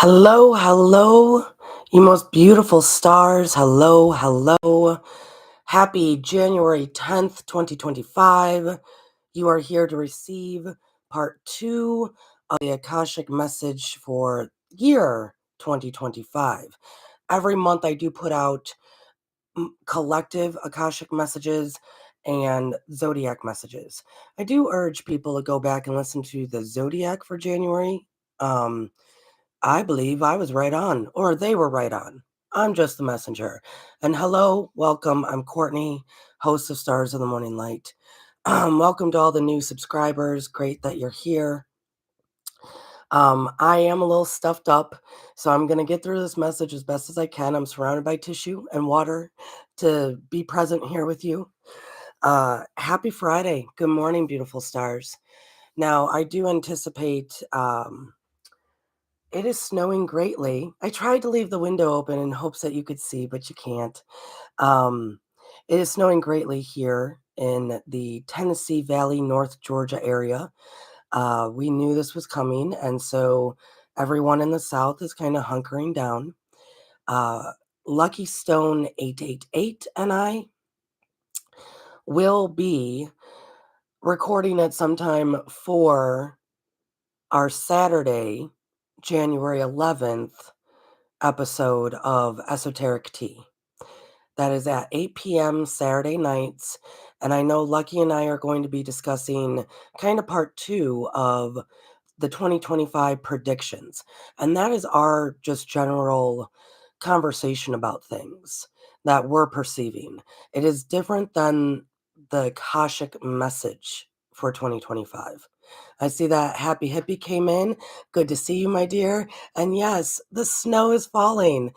Hello, hello, you most beautiful stars. Hello, hello. Happy January 10th, 2025. You are here to receive part 2 of the Akashic message for year 2025. Every month I do put out collective Akashic messages and zodiac messages. I do urge people to go back and listen to the zodiac for January. I believe I was right on, or they were right on. I'm just the messenger. And hello, welcome. I'm Courtney, host of Stars of the Morning Light. Welcome to all the new subscribers. Great that you're here. I am a little stuffed up, so I'm going to get through this message as best as I can. I'm surrounded by tissue and water to be present here with you. Happy Friday. Good morning, beautiful stars. Now, I do anticipate it is snowing greatly. I tried to leave the window open in hopes that you could see, but you can't. Um, it is snowing greatly here in the Tennessee Valley, North Georgia area. We knew this was coming, and so everyone in the South is kind of hunkering down. Uh, Lucky Stone 888 and I will be recording at some time for our Saturday, January 11th episode of Esoteric Tea. That is at 8 p.m. Saturday nights. And I know Lucky and I are going to be discussing kind of part 2 of the 2025 predictions. And that is our just general conversation about things that we're perceiving. It is different than the Akashic message for 2025. I see that Happy Hippie came in. Good to see you, my dear. And yes, the snow is falling.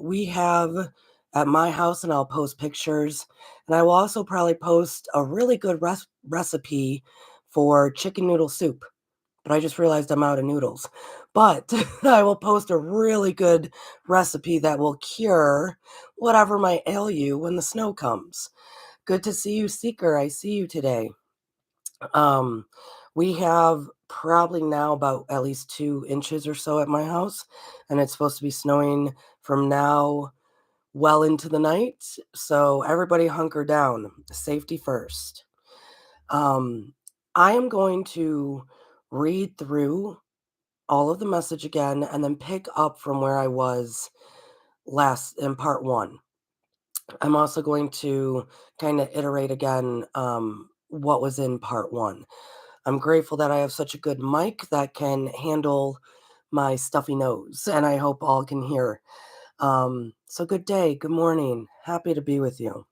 We have at my house, and I'll post pictures. And I will also probably post a really good recipe for chicken noodle soup. But I just realized I'm out of noodles. But I will post a really good recipe that will cure whatever might ail you when the snow comes. Good to see you, Seeker. I see you today. Um, we have probably now about at least 2 inches or so at my house, and it's supposed to be snowing from now well into the night. So everybody hunker down. Safety first. Um, I am going to read through all of the message again and then pick up from where I was last in part 1. I'm also going to kind of iterate again what was in part 1. I'm grateful that I have such a good mic that can handle my stuffy nose, and I hope all can hear. So good day, good morning. Happy to be with you.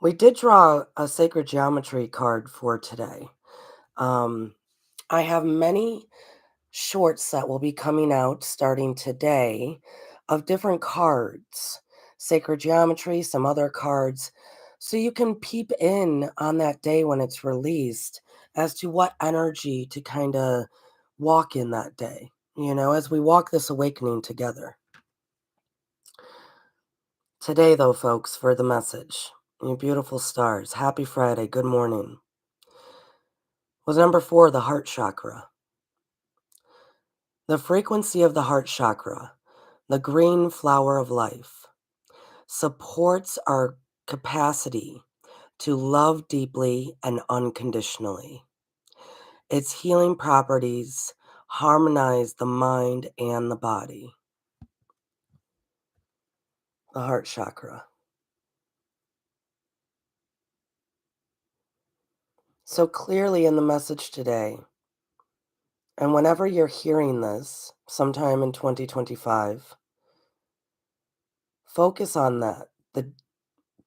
We did draw a sacred geometry card for today. I have many shorts that will be coming out starting today of different cards, sacred geometry, some other cards, so you can peep in on that day when it's released as to what energy to kind of walk in that day, as we walk this awakening together. Today, though, folks, for the message, you beautiful stars, happy Friday, good morning, was number 4, the heart chakra. The frequency of the heart chakra, the green flower of life, supports our capacity to love deeply and unconditionally. Its healing properties harmonize the mind and the body. The heart chakra. So clearly in the message today, and whenever you're hearing this, sometime in 2025, focus on that,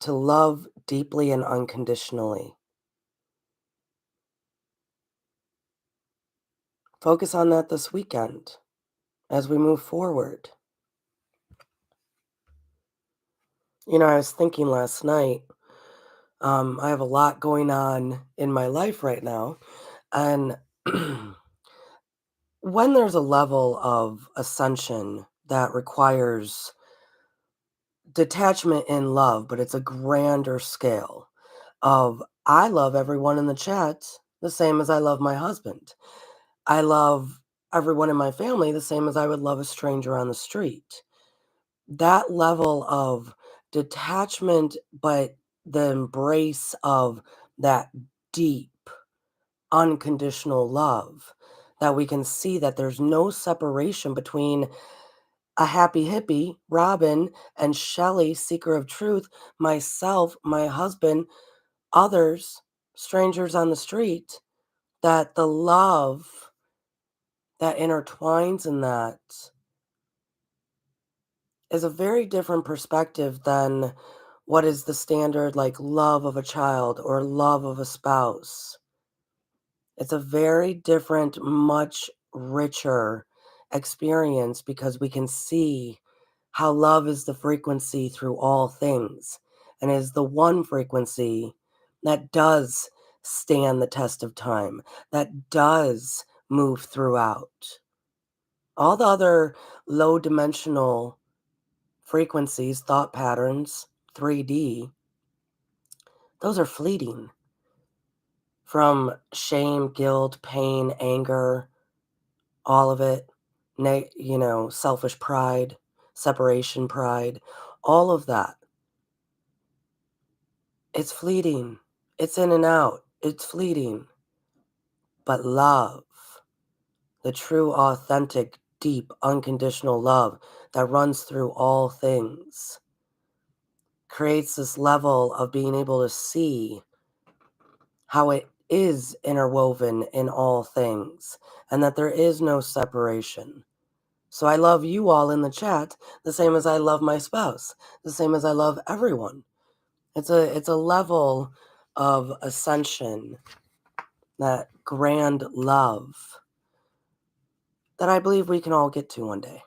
to love deeply and unconditionally. Focus on that this weekend as we move forward. I was thinking last night, I have a lot going on in my life right now. And when there's a level of ascension that requires detachment in love, but it's a grander scale of I love everyone in the chat the same as I love my husband. I love everyone in my family the same as I would love a stranger on the street. That level of detachment, but the embrace of that deep, unconditional love, that we can see that there's no separation between a happy hippie, Robin, and Shelley, seeker of truth, myself, my husband, others, strangers on the street, that the love that intertwines in that is a very different perspective than what is the standard, like, love of a child or love of a spouse. It's a very different, much richer experience because we can see how love is the frequency through all things and is the one frequency that does stand the test of time, that does move throughout. All the other low dimensional frequencies, thought patterns, 3D, those are fleeting from shame, guilt, pain, anger, all of it, selfish pride, separation pride, all of that. It's fleeting. It's in and out. It's fleeting. But love, the true, authentic, deep, unconditional love that runs through all things, creates this level of being able to see how it is interwoven in all things and that there is no separation. So I love you all in the chat the same as I love my spouse, the same as I love everyone. It's a level of ascension, that grand love that I believe we can all get to one day.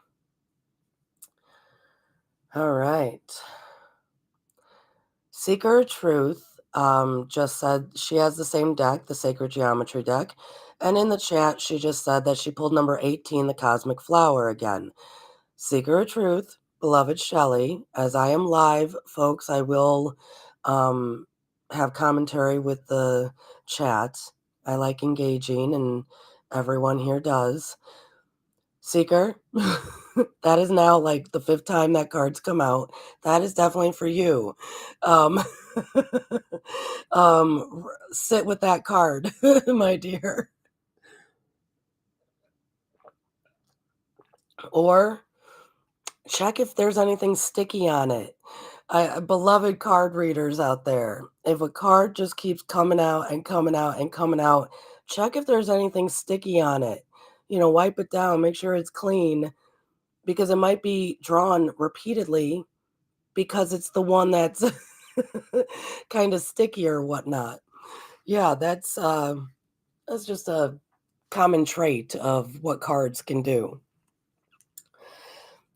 All right. Seeker of Truth just said she has the same deck, the Sacred Geometry deck. And in the chat, she just said that she pulled number 18, the Cosmic Flower, again. Seeker of Truth, beloved Shelley, as I am live, folks, I will have commentary with the chat. I like engaging, and everyone here does. Seeker, that is now like the 5th time that card's come out. That is definitely for you. Um, sit with that card, my dear. Or check if there's anything sticky on it. Beloved card readers out there, if a card just keeps coming out and coming out and coming out, check if there's anything sticky on it. Wipe it down, make sure it's clean, because it might be drawn repeatedly because it's the one that's kind of sticky or whatnot. Yeah, that's just a common trait of what cards can do.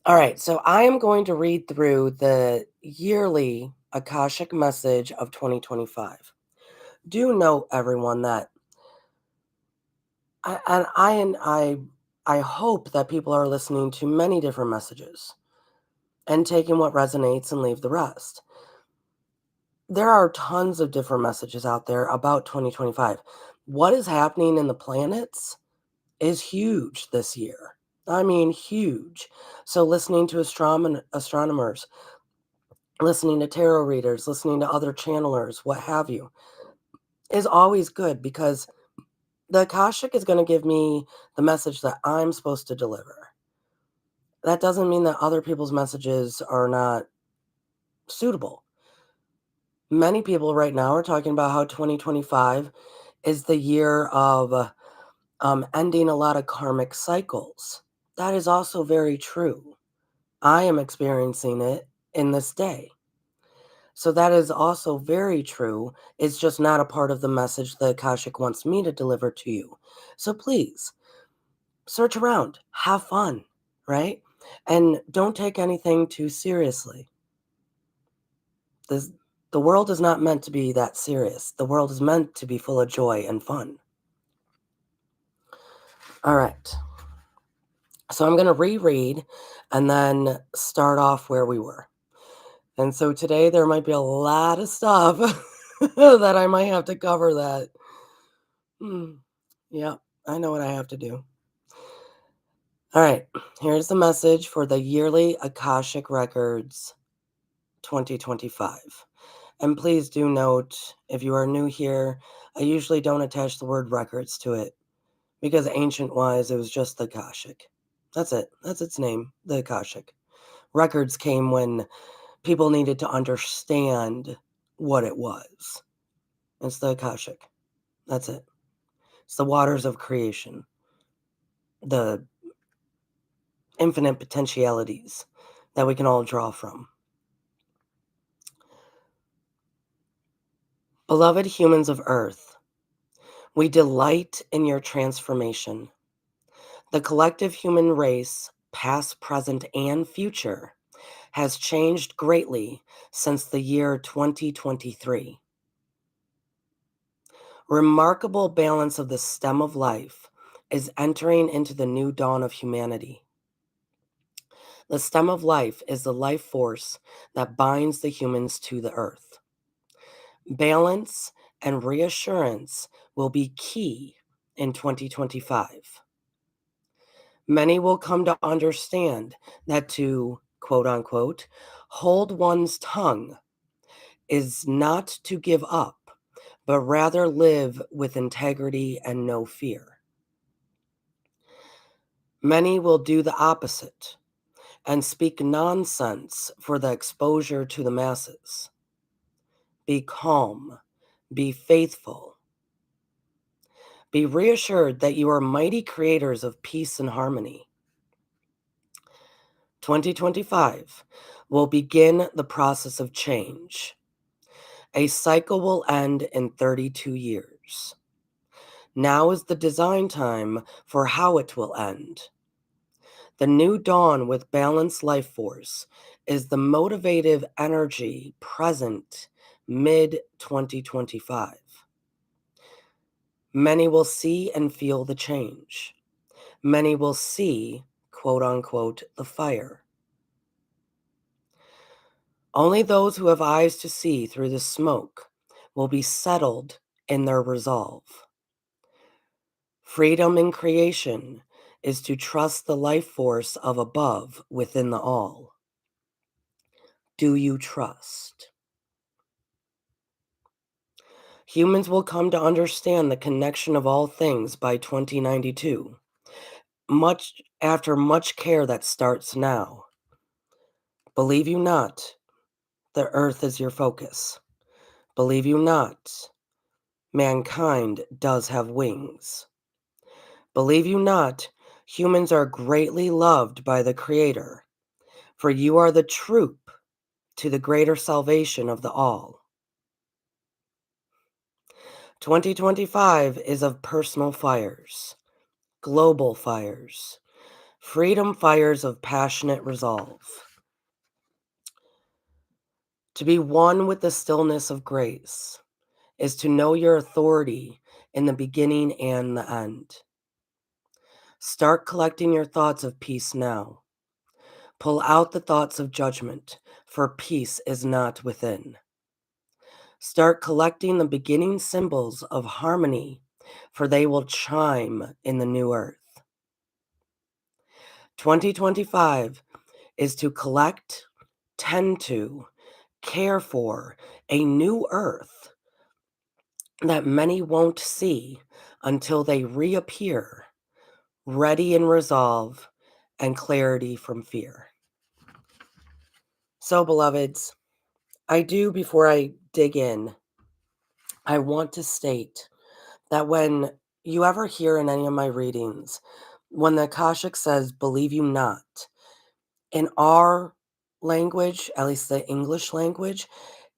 All right, so I am going to read through the yearly Akashic message of 2025. Do note, everyone, that I hope that people are listening to many different messages and taking what resonates and leave the rest. There are tons of different messages out there about 2025. What is happening in the planets is huge this year. I mean, huge. So listening to astronomers, listening to tarot readers, listening to other channelers, what have you, is always good because the Akashic is going to give me the message that I'm supposed to deliver. That doesn't mean that other people's messages are not suitable. Many people right now are talking about how 2025 is the year of ending a lot of karmic cycles. That is also very true. I am experiencing it in this day. So that is also very true. It's just not a part of the message that Akashic wants me to deliver to you. So please, search around, have fun, right? And don't take anything too seriously. This, the world is not meant to be that serious. The world is meant to be full of joy and fun. All right. So I'm going to reread and then start off where we were. And so today there might be a lot of stuff that I might have to cover that. Yeah, I know what I have to do. All right, here's the message for the yearly Akashic Records 2025. And please do note, if you are new here, I usually don't attach the word records to it because ancient-wise, it was just the Akashic. That's it. That's its name, the Akashic. Records came when people needed to understand what it was. It's the Akashic. That's it. It's the waters of creation, the infinite potentialities that we can all draw from. Beloved humans of Earth, we delight in your transformation. The collective human race, past, present, and future, has changed greatly since the year 2023. Remarkable balance of the stem of life is entering into the new dawn of humanity. The stem of life is the life force that binds the humans to the earth. Balance and reassurance will be key in 2025. Many will come to understand that to, quote unquote, hold one's tongue is not to give up, but rather live with integrity and no fear. Many will do the opposite and speak nonsense for the exposure to the masses. Be calm, be faithful, be reassured that you are mighty creators of peace and harmony. 2025 will begin the process of change. A cycle will end in 32 years. Now is the design time for how it will end. The new dawn with balanced life force is the motivative energy present mid 2025. Many will see and feel the change. Many will see, quote unquote, the fire. Only those who have eyes to see through the smoke will be settled in their resolve. Freedom in creation is to trust the life force of above within the all. Do you trust? Humans will come to understand the connection of all things by 2092, much after much care that starts now. Believe you not, the earth is your focus. Believe you not, mankind does have wings. Believe you not, humans are greatly loved by the Creator, for you are the troop to the greater salvation of the all. 2025 is of personal fires, global fires, freedom fires of passionate resolve. To be one with the stillness of grace is to know your authority in the beginning and the end. Start collecting your thoughts of peace now. Pull out the thoughts of judgment, for peace is not within. Start collecting the beginning symbols of harmony, for they will chime in the new earth. 2025 is to collect, tend to, care for a new earth that many won't see until they reappear, ready in resolve and clarity from fear. So, beloveds, I do, before I dig in, I want to state that when you ever hear in any of my readings, when the Akashic says, believe you not, in our language, at least the English language,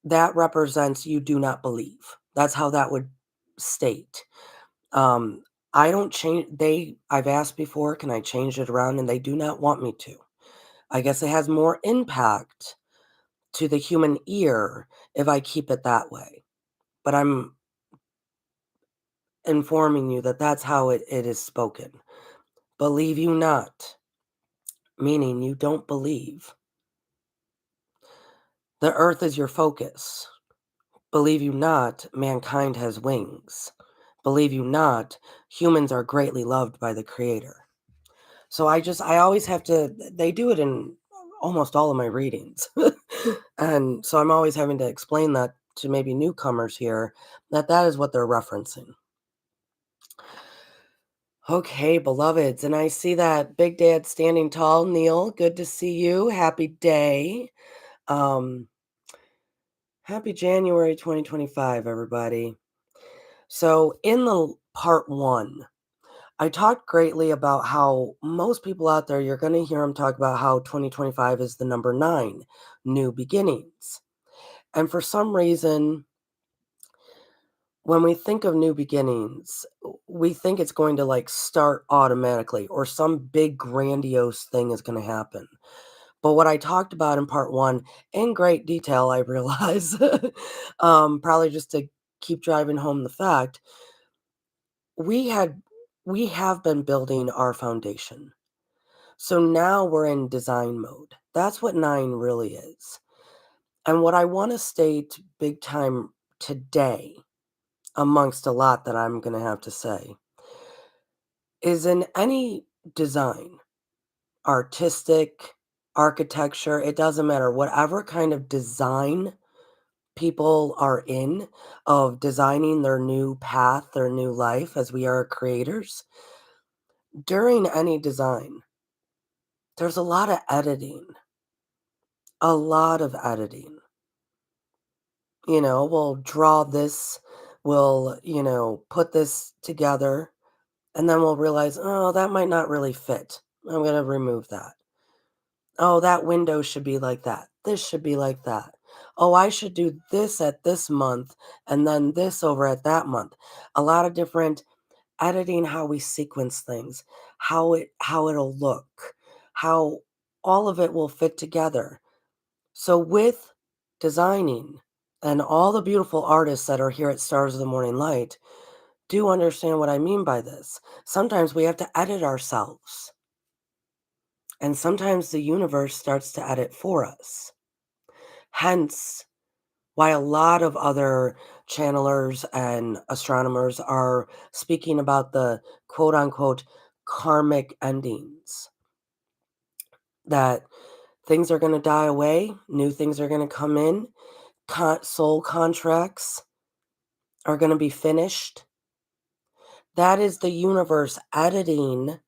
that represents you do not believe. That's how that would state. Um, I don't change, I've asked before, can I change it around? And they do not want me to. I guess it has more impact to the human ear if I keep it that way. But I'm informing you that that's how it is spoken. Believe you not, meaning you don't believe. The earth is your focus. Believe you not, mankind has wings. Believe you not, humans are greatly loved by the Creator. So I always have to they do it in almost all of my readings. And so I'm always having to explain that to maybe newcomers here that that is what they're referencing. Okay, beloveds, and I see that Big Dad standing tall. Neil, good to see you. Happy day. Um, happy January 2025, everybody. So, in the part one, I talked greatly about how most people out there, you're going to hear them talk about how 2025 is the number nine, new beginnings. And for some reason, when we think of new beginnings, we think it's going to like start automatically or some big grandiose thing is going to happen. But what I talked about in part one in great detail, I realize, probably just to keep driving home the fact, we had we have been building our foundation. So now we're in design mode. That's what nine really is. And what I want to state big time today, amongst a lot that I'm going to have to say, is in any design, artistic, architecture, it doesn't matter, whatever kind of design people are in, of designing their new path, their new life as we are creators, during any design, there's a lot of editing, a lot of editing. You know, we'll draw this, we'll, put this together, and then we'll realize, oh, that might not really fit. I'm going to remove that. Oh, that window should be like that. This should be like that. Oh, I should do this at this month and then this over at that month. A lot of different editing how we sequence things, how it'll look, how all of it will fit together. So with designing and all the beautiful artists that are here at Stars of the Morning Light do understand what I mean by this. Sometimes we have to edit ourselves. And sometimes the universe starts to edit for us. Hence, why a lot of other channelers and astronomers are speaking about the quote unquote karmic endings. That things are going to die away, new things are going to come in, soul contracts are going to be finished. That is the universe editing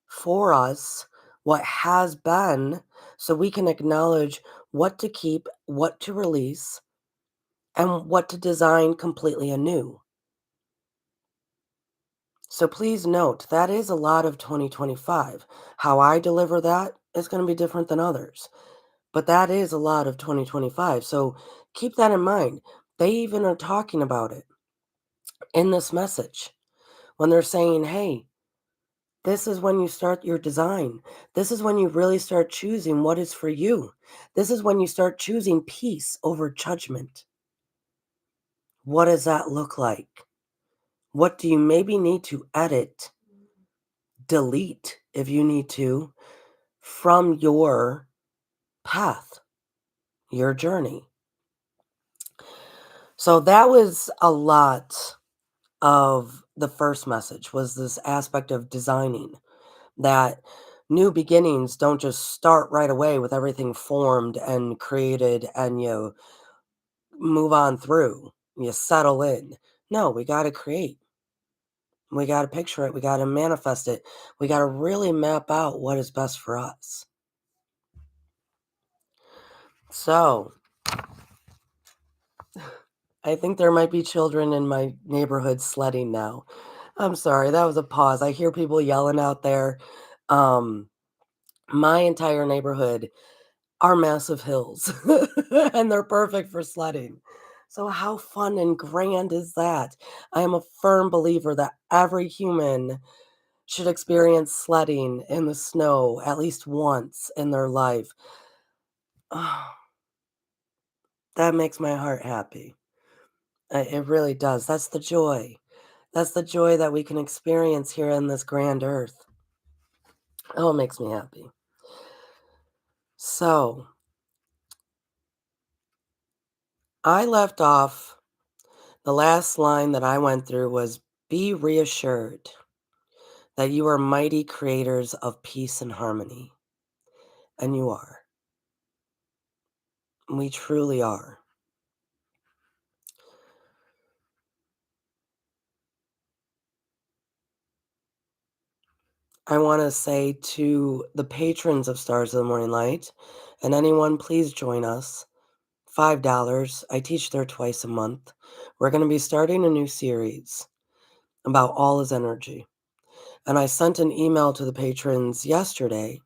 for us what has been so we can acknowledge what to keep, what to release, and what to design completely anew. So please note that is a lot of 2025. How I deliver that is going to be different than others, but that is a lot of 2025. So keep that in mind. They even are talking about it in this message when they're saying, hey, this is when you start your design. This is when you really start choosing what is for you. This is when you start choosing peace over judgment. What does that look like? What do you maybe need to edit, delete if you need to, from your path, your journey? So that was a lot of the first message, was this aspect of designing, that new beginnings don't just start right away with everything formed and created and you move on through, you settle in. No, we got to create. We got to picture it. We got to manifest it. We got to really map out what is best for us. So, I think there might be children in my neighborhood sledding now. I'm sorry, that was a pause. I hear people yelling out there. Um, my entire neighborhood are massive hills, and they're perfect for sledding. So how fun and grand is that? I am a firm believer that every human should experience sledding in the snow at least once in their life. Oh, that makes my heart happy. It really does. That's the joy. That's the joy that we can experience here on this grand earth. Oh, it makes me happy. So, I left off, the last line that I went through was, be reassured. that you are mighty creators of peace and harmony. And you are. We truly are. I want to say to the patrons of Stars of the Morning Light, and anyone, please join us. $5. I teach there twice a month. We're going to be starting a new series about all is energy. And I sent an email to the patrons yesterday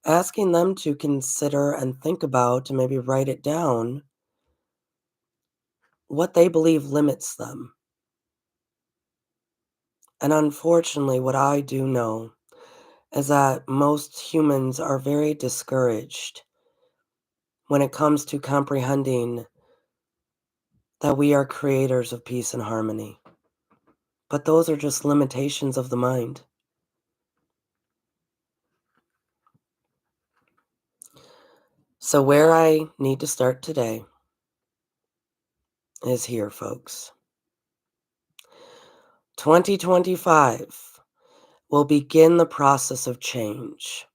asking them to consider and think about and maybe write it down what they believe limits them. And unfortunately, what I do know is that most humans are very discouraged when it comes to comprehending that we are creators of peace and harmony. But those are just limitations of the mind. So where I need to start today is here, folks. 2025 will begin the process of change.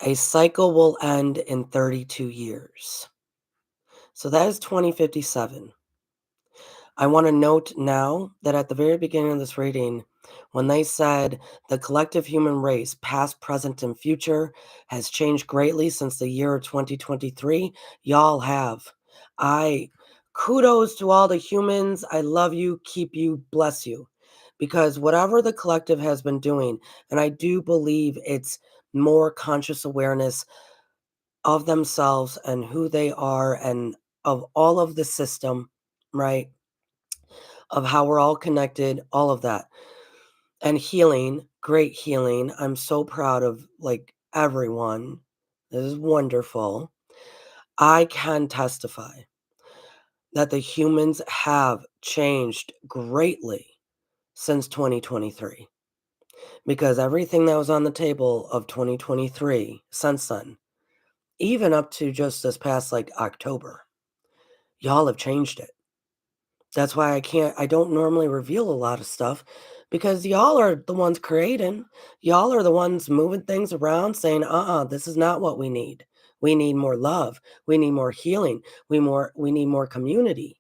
A cycle will end in 32 years. So that is 2057. I want to note now that at the very beginning of this reading, when they said the collective human race, past, present, and future, has changed greatly since the year of 2023, y'all have. Kudos to all the humans. I love you, keep you, bless you. Because whatever the collective has been doing, and I do believe it's more conscious awareness of themselves and who they are and of all of the system, right? Of how we're all connected, all of that. And healing, great healing. I'm so proud of like everyone. This is wonderful. I can testify that the humans have changed greatly since 2023 because everything that was on the table of 2023 since then, even up to just this past like October, y'all have changed it. That's why I don't normally reveal a lot of stuff because y'all are the ones creating. Y'all are the ones moving things around saying, this is not what we need. We need more love. We need more healing. We need more community.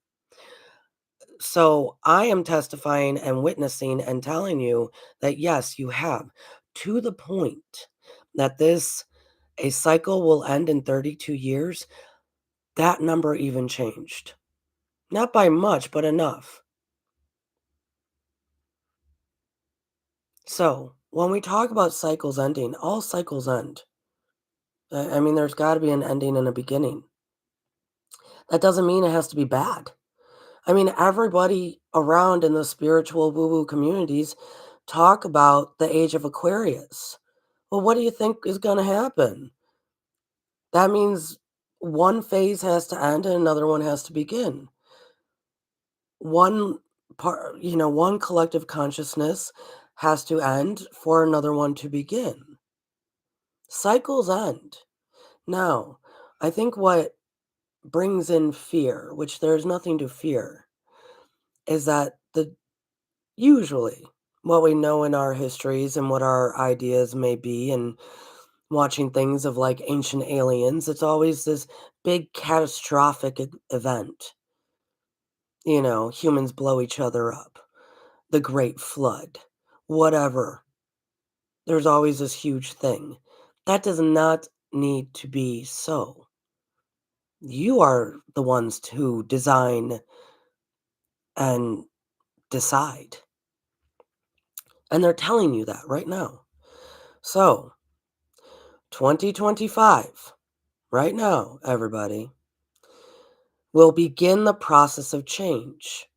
So I am testifying and witnessing and telling you that yes, you have, to the point that a cycle will end in 32 years. That number even changed. Not by much, but enough. So, when we talk about cycles ending, all cycles end. I mean, there's got to be an ending and a beginning. That doesn't mean it has to be bad. I mean, everybody around in the spiritual woo woo communities talk about the age of Aquarius. Well, what do you think is going to happen? That means one phase has to end and another one has to begin. One one collective consciousness has to end for another one to begin. Cycles end. Now, I think what brings in fear, which there's nothing to fear, is that usually what we know in our histories and what our ideas may be and watching things of like ancient aliens, it's always this big catastrophic event. Humans blow each other up, the Great Flood, whatever. There's always this huge thing. That does not need to be so. You are the ones who design and decide. And they're telling you that right now. So, 2025, right now, everybody, will begin the process of change.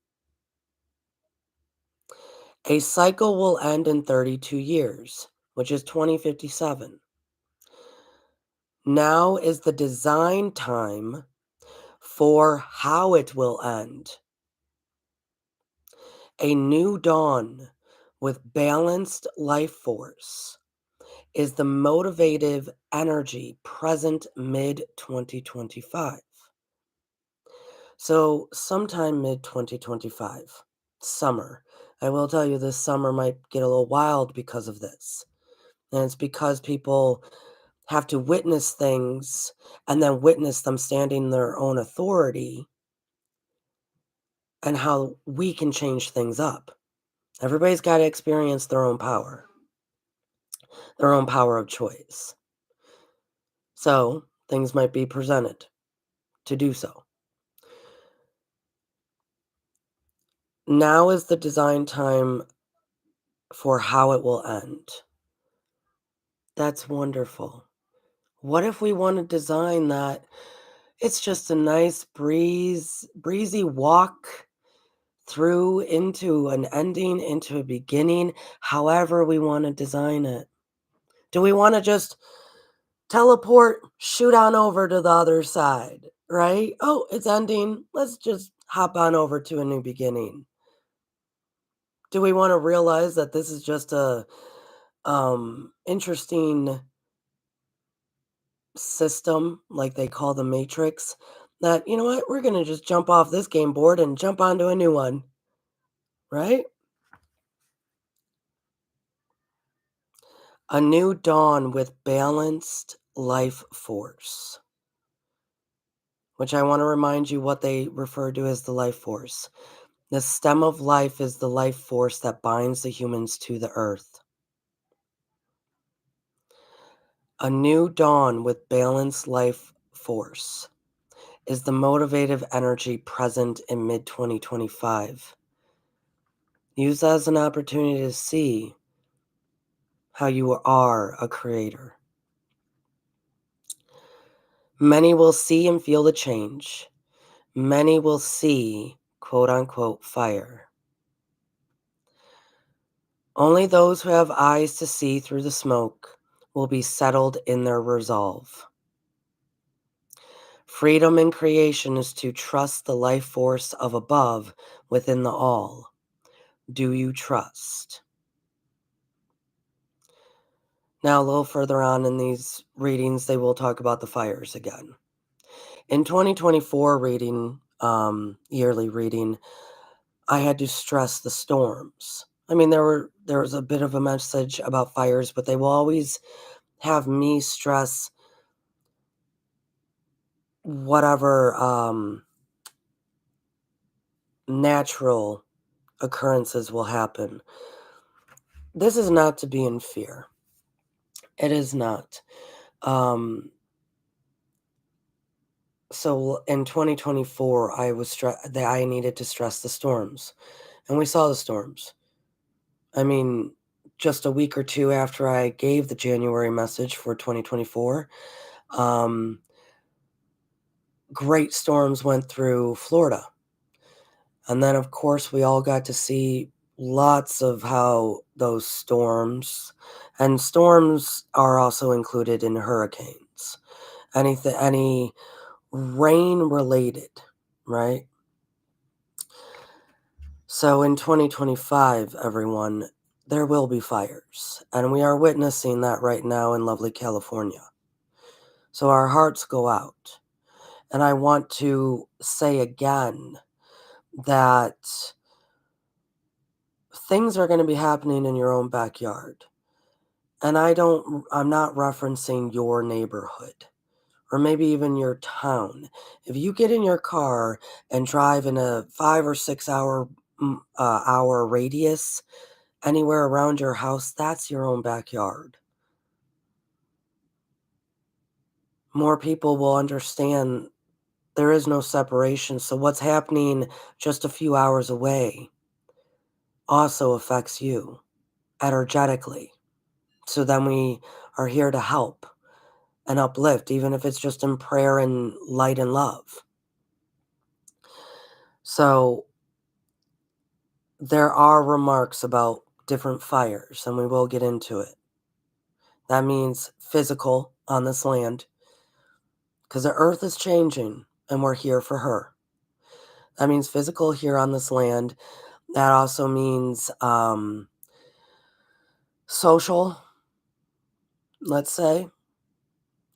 A cycle will end in 32 years, which is 2057. Now is the design time for how it will end. A new dawn with balanced life force is the motivative energy present mid-2025. So sometime mid-2025. summer. I will tell you this summer might get a little wild because of this. And it's because people have to witness things and then witness them standing in their own authority and how we can change things up. Everybody's got to experience their own power of choice. So things might be presented to do so. Now is the design time for how it will end. That's wonderful. What if we want to design that it's just a nice breezy walk through into an ending, into a beginning, however we want to design it? Do we want to just teleport, shoot on over to the other side, right? Oh, it's ending. Let's just hop on over to a new beginning. Do we want to realize that this is just a interesting system like they call the Matrix, that, you know what, we're going to just jump off this game board and jump onto a new one, right? A new dawn with balanced life force, which I want to remind you what they refer to as the life force. The stem of life is the life force that binds the humans to the earth. A new dawn with balanced life force is the motivative energy present in mid 2025. Use that as an opportunity to see how you are a creator. Many will see and feel the change. Many will see, quote unquote, fire. Only those who have eyes to see through the smoke will be settled in their resolve. Freedom in creation is to trust the life force of above within the all. Do you trust? Now, a little further on in these readings, they will talk about the fires again. In 2024 reading, yearly reading, I had to stress the storms. I mean, there was a bit of a message about fires, but they will always have me stress whatever natural occurrences will happen. This is not to be in fear. It is not. So in 2024, that I needed to stress the storms, and we saw the storms. I mean, just a week or two after I gave the January message for 2024, um, great storms went through Florida. And then, of course, we all got to see lots of how those storms, and storms are also included in hurricanes, any rain related, right? So in 2025, everyone, there will be fires, and we are witnessing that right now in lovely California. So our hearts go out. And I want to say again that things are going to be happening in your own backyard. And I'm not referencing your neighborhood or maybe even your town. If you get in your car and drive in a 5 or 6 hour radius anywhere around your house, that's your own backyard. More people will understand there is no separation. So what's happening just a few hours away also affects you energetically. So then we are here to help and uplift, even if it's just in prayer and light and love. So there are remarks about different fires, and we will get into it. That means physical on this land, because the earth is changing and we're here for her. That means physical here on this land. That also means social, let's say,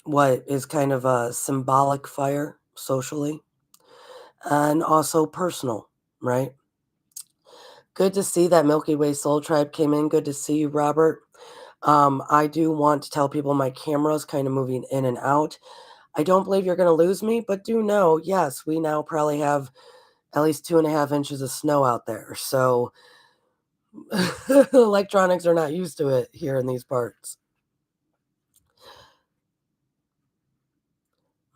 what is kind of a symbolic fire socially, and also personal, right? Good to see that Milky Way Soul Tribe came in. Good to see you, Robert. I do want to tell people my camera's kind of moving in and out. I don't believe you're going to lose me, but do know, yes, we now probably have at least 2.5 inches of snow out there. So electronics are not used to it here in these parts.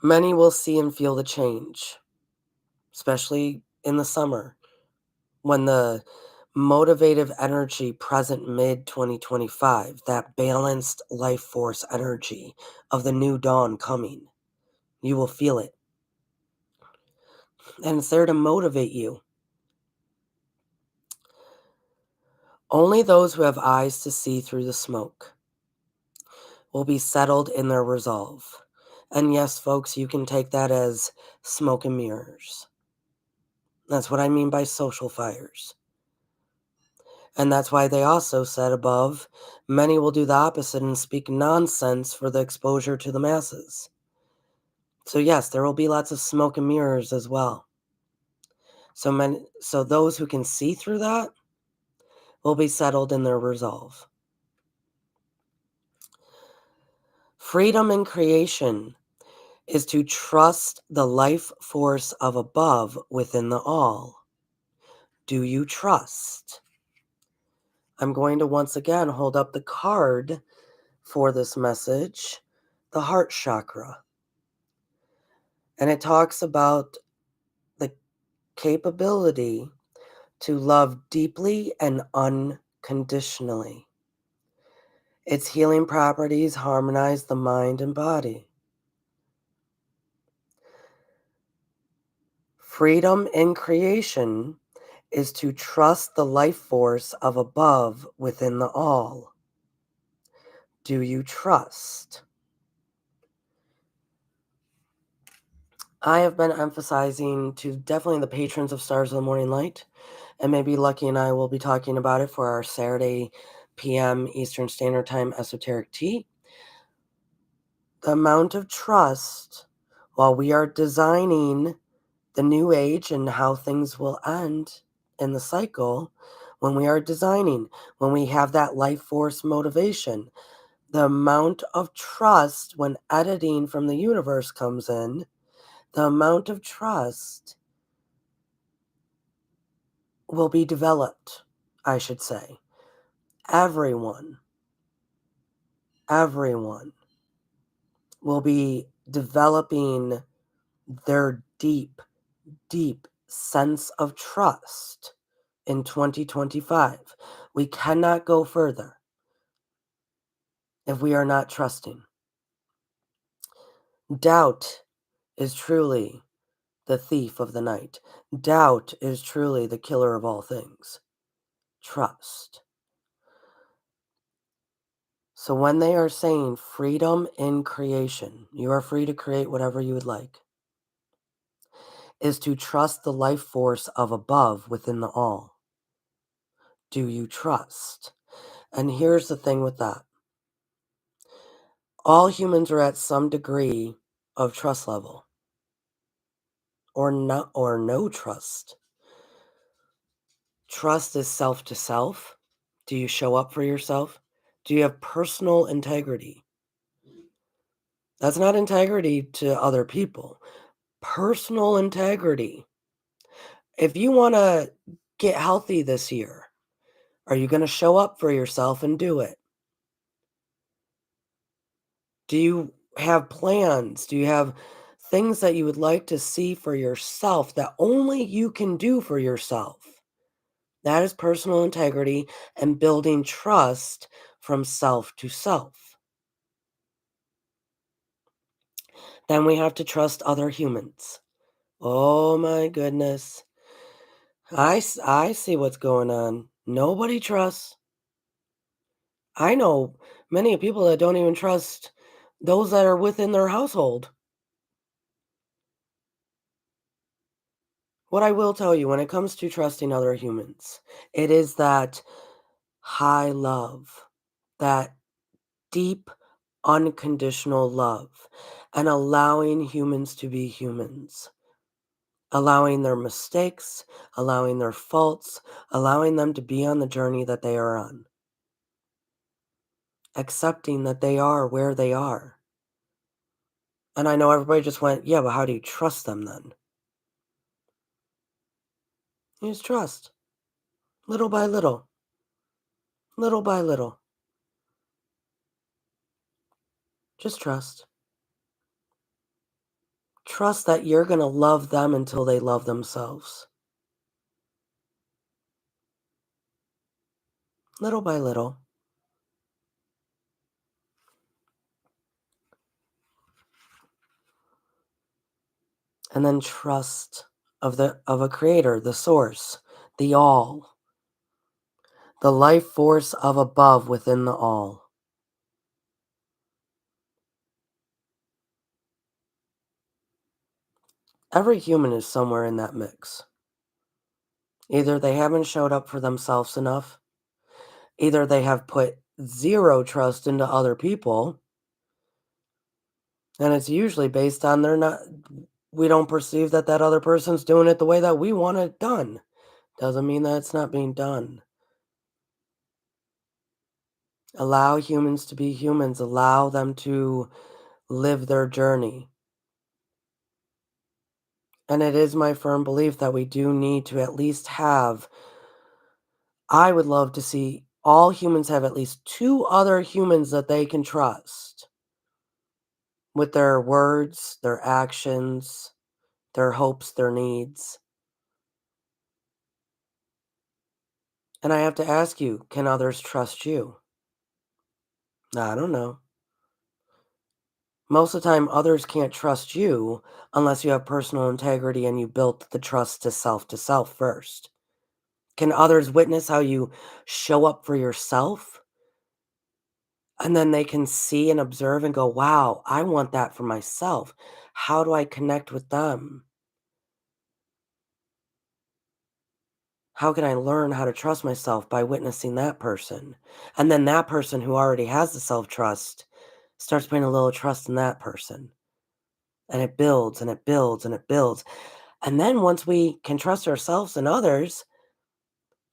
Many will see and feel the change, especially in the summer when the motivative energy present mid 2025, that balanced life force energy of the new dawn coming, you will feel it. And it's there to motivate you. Only those who have eyes to see through the smoke will be settled in their resolve. And yes, folks, you can take that as smoke and mirrors. That's what I mean by social fires. And that's why they also said above, many will do the opposite and speak nonsense for the exposure to the masses. So yes, there will be lots of smoke and mirrors as well. So those who can see through that will be settled in their resolve. Freedom in creation is to trust the life force of above within the all. Do you trust? I'm going to once again hold up the card for this message, the heart chakra. And it talks about the capability to love deeply and unconditionally. Its healing properties harmonize the mind and body. Freedom in creation is to trust the life force of above within the all. Do you trust? I have been emphasizing to definitely the patrons of Stars of the Morning Light, and maybe Lucky and I will be talking about it for our Saturday p.m. Eastern Standard Time Esoteric Tea. The amount of trust while we are designing the new age and how things will end in the cycle, when we are designing, when we have that life force motivation, the amount of trust when editing from the universe comes in, the amount of trust will be developed, I should say. Everyone will be developing their deep, deep sense of trust in 2025. We cannot go further if we are not trusting. Doubt is truly the thief of the night. Doubt is truly the killer of all things. Trust. So when they are saying freedom in creation, you are free to create whatever you would like, is to trust the life force of above within the all. Do you trust? And here's the thing with that. All humans are at some degree of trust level or no trust. Trust is self to self. Do you show up for yourself? Do you have personal integrity? That's not integrity to other people. Personal integrity. If you want to get healthy this year, are you going to show up for yourself and do it? Do you have plans? Do you have things that you would like to see for yourself that only you can do for yourself? That is personal integrity and building trust from self to self. Then we have to trust other humans. Oh my goodness. I see what's going on. Nobody trusts. I know many people that don't even trust those that are within their household. What I will tell you when it comes to trusting other humans, it is that high love, that deep, unconditional love, and allowing humans to be humans. allowing their mistakes, allowing their faults, allowing them to be on the journey that they are on, accepting that they are where they are. And I know everybody just went, yeah, but how do you trust them then? You just trust, little by little, little by little. Just trust. Trust that you're going to love them until they love themselves, little by little. And then trust of a creator, the source, the all, the life force of above within the all. Every human is somewhere in that mix. Either they haven't showed up for themselves enough, either they have put zero trust into other people, and it's usually based on we don't perceive that that other person's doing it the way that we want it done. Doesn't mean that it's not being done. Allow humans to be humans, allow them to live their journey. And it is my firm belief that we do need to at least have, I would love to see all humans have at least two other humans that they can trust with their words, their actions, their hopes, their needs. And I have to ask you, can others trust you? I don't know. Most of the time, others can't trust you unless you have personal integrity and you built the trust to self first. Can others witness how you show up for yourself? And then they can see and observe and go, wow, I want that for myself. How do I connect with them? How can I learn how to trust myself by witnessing that person? And then that person who already has the self trust starts putting a little trust in that person. And it builds and it builds and it builds. And then once we can trust ourselves and others,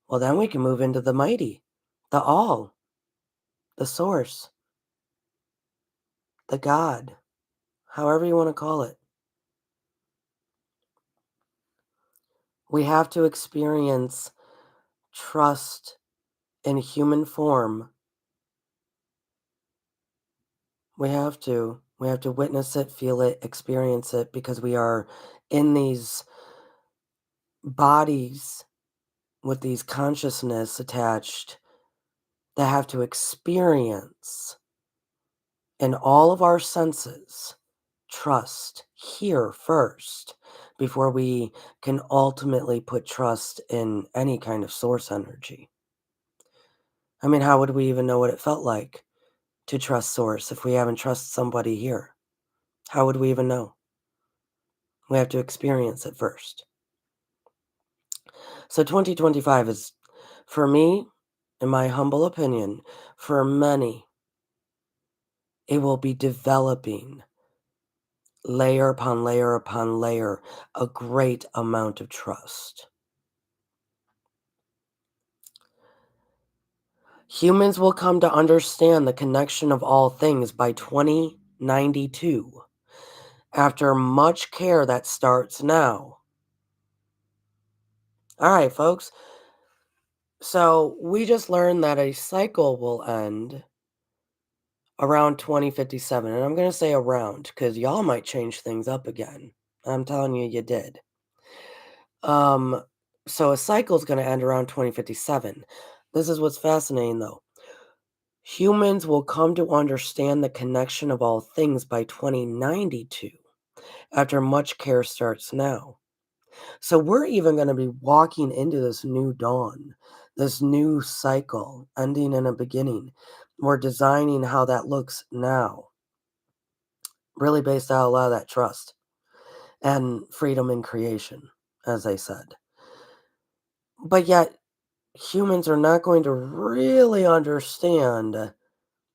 well, then we can move into the mighty, the all, the source, the God, however you want to call it. We have to experience trust in human form. We have to. We have to witness it, feel it, experience it because we are in these bodies with these consciousness attached that have to experience in all of our senses trust here first before we can ultimately put trust in any kind of source energy. I mean, how would we even know what it felt like to trust source if we haven't trusted somebody here? How would we even know? We have to experience it first. So 2025 is, for me, in my humble opinion, for many, it will be developing layer upon layer upon layer, a great amount of trust. Humans will come to understand the connection of all things by 2092, after much care that starts now. All right, folks. So we just learned that a cycle will end around 2057. And I'm going to say around because y'all might change things up again. I'm telling you, you did. Um, so a cycle is going to end around 2057. This is what's fascinating, though. Humans will come to understand the connection of all things by 2092, after much care starts now. So we're even going to be walking into this new dawn, this new cycle, ending in a beginning. We're designing how that looks now, really based out of a lot of that trust and freedom in creation, as I said. But yet, humans are not going to really understand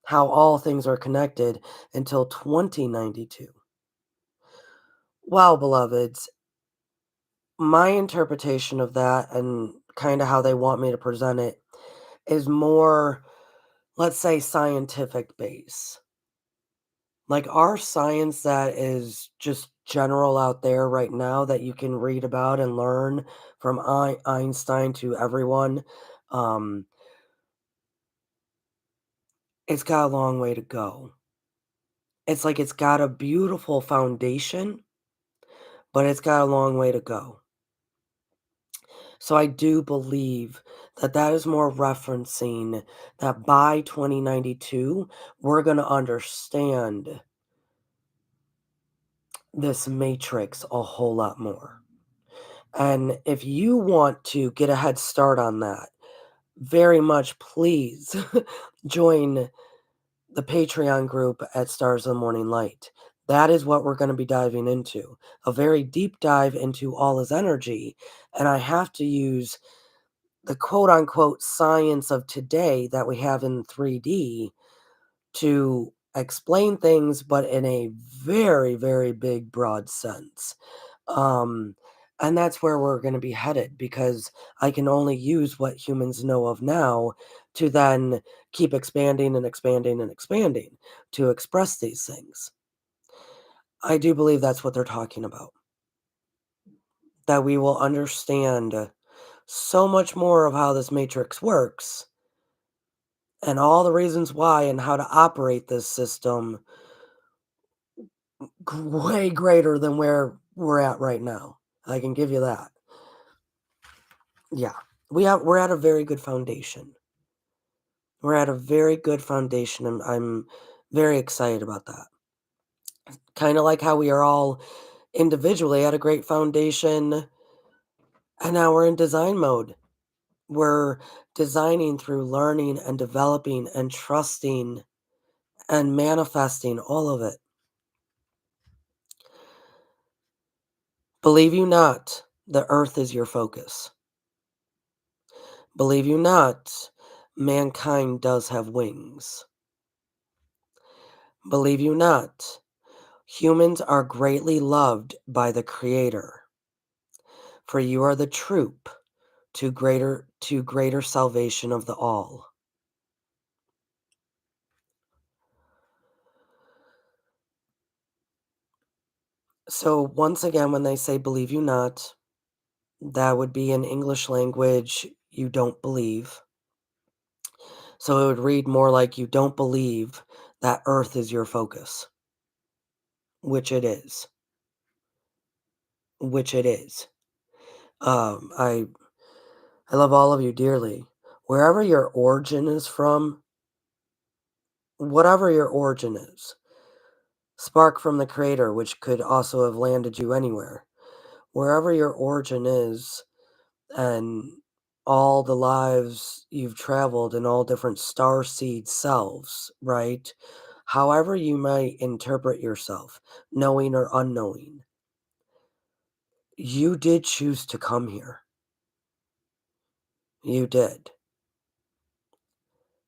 how all things are connected until 2092. Wow, beloveds, My interpretation of that and kinda how they want me to present it is more, let's say, scientific base. Like, our science that is just general out there right now that you can read about and learn from Einstein to everyone, um, it's got a long way to go. It's like it's got a beautiful foundation, but it's got a long way to go. So I do believe that that is more referencing that by 2092, we're gonna understand this matrix a whole lot more. And if you want to get a head start on that, very much please join the Patreon group at Stars of the Morning Light. That is what we're going to be diving into. A very deep dive into all his energy. And I have to use the quote unquote science of today that we have in 3D to explain things, but in a very, very big, broad sense. Um, and that's where we're going to be headed because I can only use what humans know of now to then keep expanding and expanding and expanding to express these things. I do believe that's what they're talking about. That we will understand so much more of how this matrix works and all the reasons why and how to operate this system way greater than where we're at right now. I can give you that. Yeah. We're at a very good foundation. We're at a very good foundation, and I'm very excited about that. Kinda like how we are all individually at a great foundation, and now we're in design mode. We're designing through learning and developing and trusting and manifesting all of it. Believe you not, the earth is your focus. Believe you not, mankind does have wings. Believe you not, humans are greatly loved by the Creator, for you are the troop to greater salvation of the all. So once again, when they say believe you not, that would be in English language, you don't believe. So it would read more like you don't believe that Earth is your focus, which it is, which it is. Um, I I love all of you dearly. Wherever your origin is from, whatever your origin is, spark from the creator, which could also have landed you anywhere. Wherever your origin is, and all the lives you've traveled in all different star seed selves, right? However you might interpret yourself, knowing or unknowing, you did choose to come here. You did.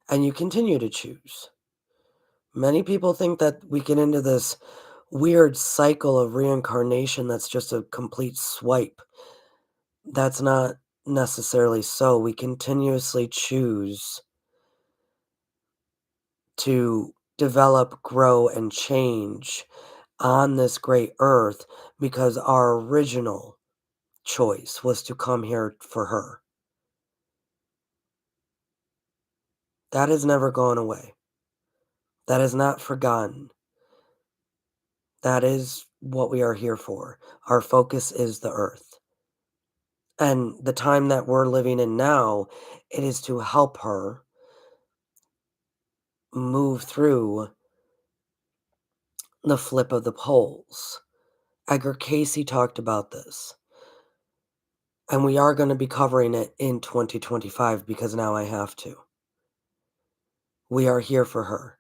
And you continue to choose. Many people think that we get into this weird cycle of reincarnation that's just a complete swipe. That's not necessarily so. We continuously choose to develop, grow, and change on this great earth because our original choice was to come here for her. That has never gone away. That is not forgotten. That is what we are here for. Our focus is the earth. And the time that we're living in now, it is to help her move through the flip of the poles. Edgar Casey talked about this. And we are going to be covering it in 2025 because now I have to. We are here for her.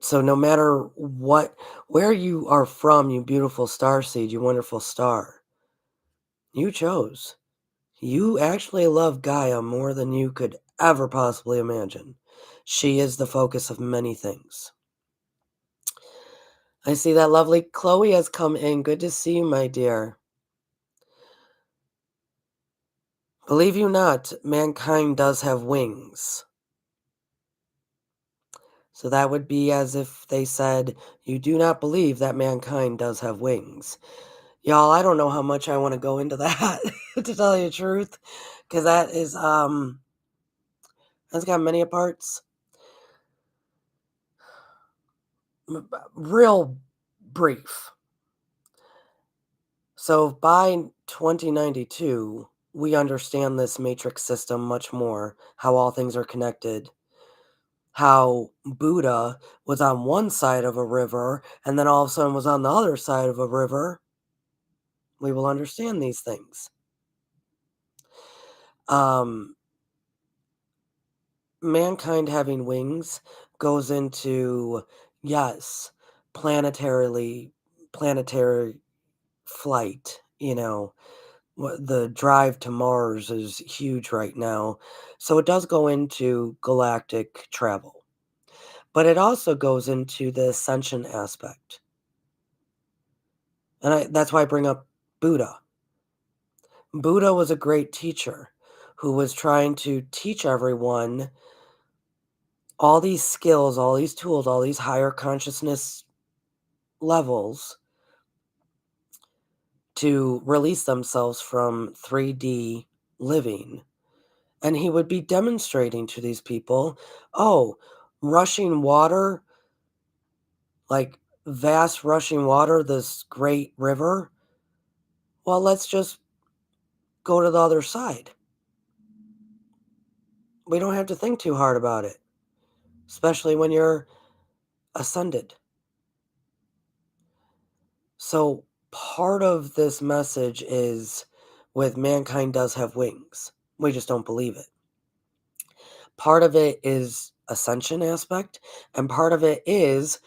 So no matter where you are from, you beautiful star seed, you wonderful star, you chose. You actually love Gaia more than you could ever possibly imagine. She is the focus of many things. I see that lovely Chloe has come in. Good to see you, my dear. Believe you not, mankind does have wings. So that would be as if they said, you do not believe that mankind does have wings. Y'all, I don't know how much I want to go into that, to tell you the truth, because that's got many parts. Real brief. So by 2092, we understand this matrix system much more, how all things are connected, how Buddha was on one side of a river and then all of a sudden was on the other side of a river. We will understand these things. Um, Mankind having wings goes into, yes, planetarily planetary flight, the drive to Mars is huge right now. So it does go into galactic travel, but it also goes into the ascension aspect. And that's why I bring up Buddha. Buddha was a great teacher who was trying to teach everyone all these skills, all these tools, all these higher consciousness levels to release themselves from 3D living. And he would be demonstrating to these people, oh, rushing water, like vast rushing water, this great river. Well, let's just go to the other side. We don't have to think too hard about it, especially when you're ascended. So part of this message is with mankind does have wings. We just don't believe it. Part of it is ascension aspect, and part of it is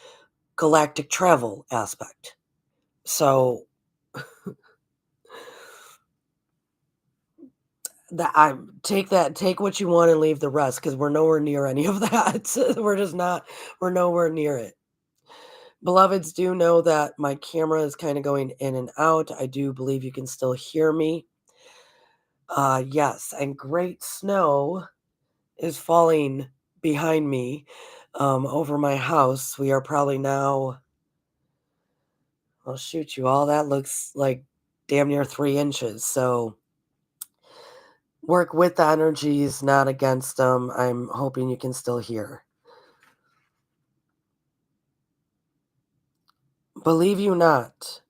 galactic travel aspect. So take what you want and leave the rest because we're nowhere near any of that. We're nowhere near it. Beloveds, do know that my camera is kind of going in and out. I do believe you can still hear me. Yes, and great snow is falling behind me over my house. We are probably now, I'll shoot you all, that looks like damn near 3 inches. So work with the energies, not against them. I'm hoping you can still hear. Believe you not,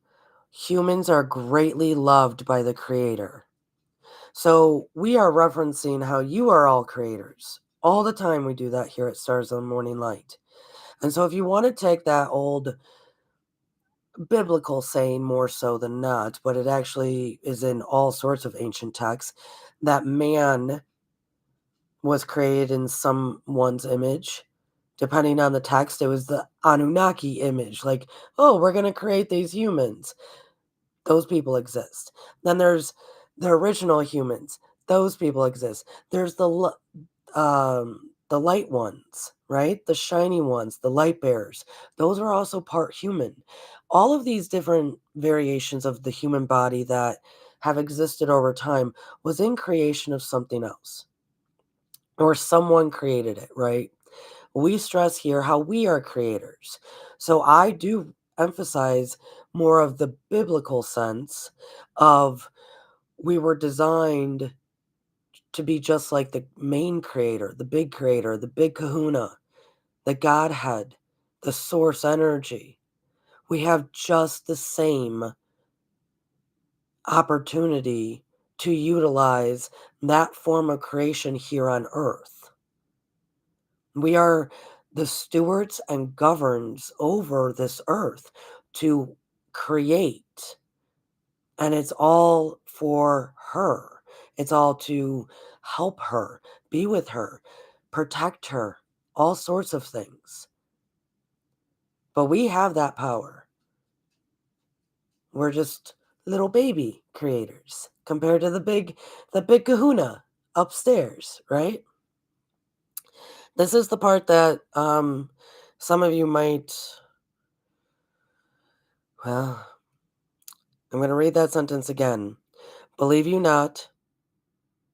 humans are greatly loved by the Creator. So we are referencing how you are all creators. All the time we do that here at Stars of the Morning Light. And so if you want to take that old biblical saying more so than not, but it actually is in all sorts of ancient texts, that man was created in someone's image. Depending on the text, it was the Anunnaki image. Like, oh, we're going to create these humans. Those people exist. Then there's the original humans. Those people exist. There's the light ones, right? The shiny ones, the light bearers. Those are also part human. All of these different variations of the human body that have existed over time was in creation of something else, or someone created it, right? We stress here how we are creators. So I do emphasize more of the biblical sense of we were designed to be just like the main creator, the big kahuna, the Godhead, the source energy. We have just the same opportunity to utilize that form of creation here on earth. We are the stewards and governs over this earth to create. And it's all for her. It's all to help her, be with her, protect her, all sorts of things. But we have that power. We're just little baby creators compared to the big kahuna upstairs, right? This is the part that some of you might, well, I'm going to read that sentence again. Believe you not,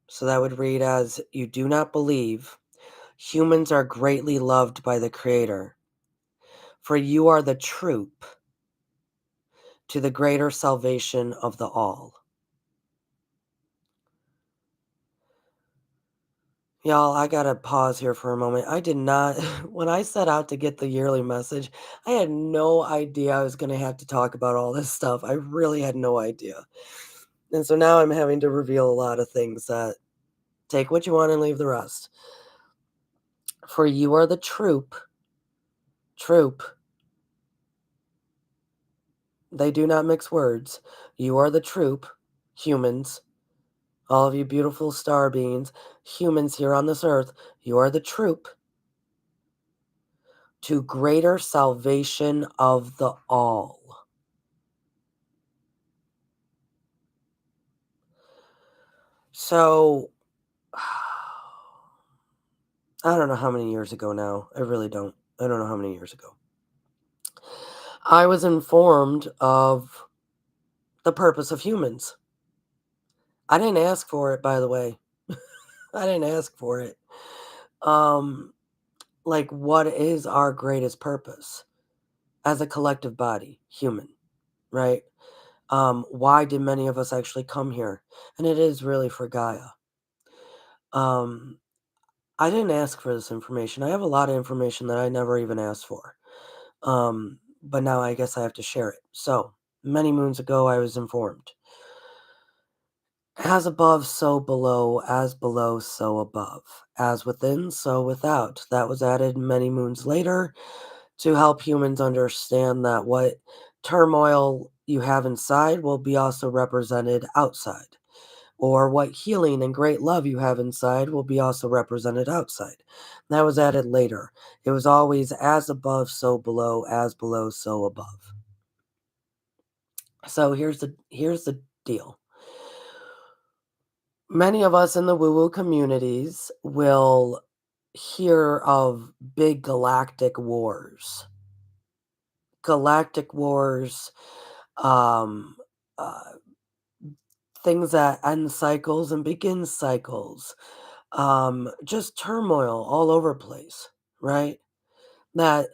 So that would read as, "You do not believe humans are greatly loved by the Creator, for you are the troop to the greater salvation of the all." Y'all, I gotta pause here for a moment. I did not, when I set out to get the yearly message, I had no idea I was gonna have to talk about all this stuff. I really had no idea. And so now I'm having to reveal a lot of things that take what you want and leave the rest. For you are the troop. They do not mix words. You are the troop, humans, all of you beautiful star beings, humans here on this earth. You are the troop to greater salvation of the all. So, I don't know how many years ago now. I really don't. I don't know how many years ago. I was informed of the purpose of humans. I didn't ask for it, by the way. I didn't ask for it. Um, like, what is our greatest purpose as a collective body, human, right? Why did many of us actually come here? And it is really for Gaia. Um, I didn't ask for this information. I have a lot of information that I never even asked for. But now I guess I have to share it. So, many moons ago, I was informed. As above, so below, as below, so above. As within, so without. That was added many moons later to help humans understand that what turmoil you have inside will be also represented outside. Or what healing and great love you have inside will be also represented outside. That was added later. It was always as above, so below, so above. So here's the deal. Many of us in the woo-woo communities will hear of big galactic wars. Galactic wars, um, uh, things that end cycles and begin cycles, just turmoil all over place, right? That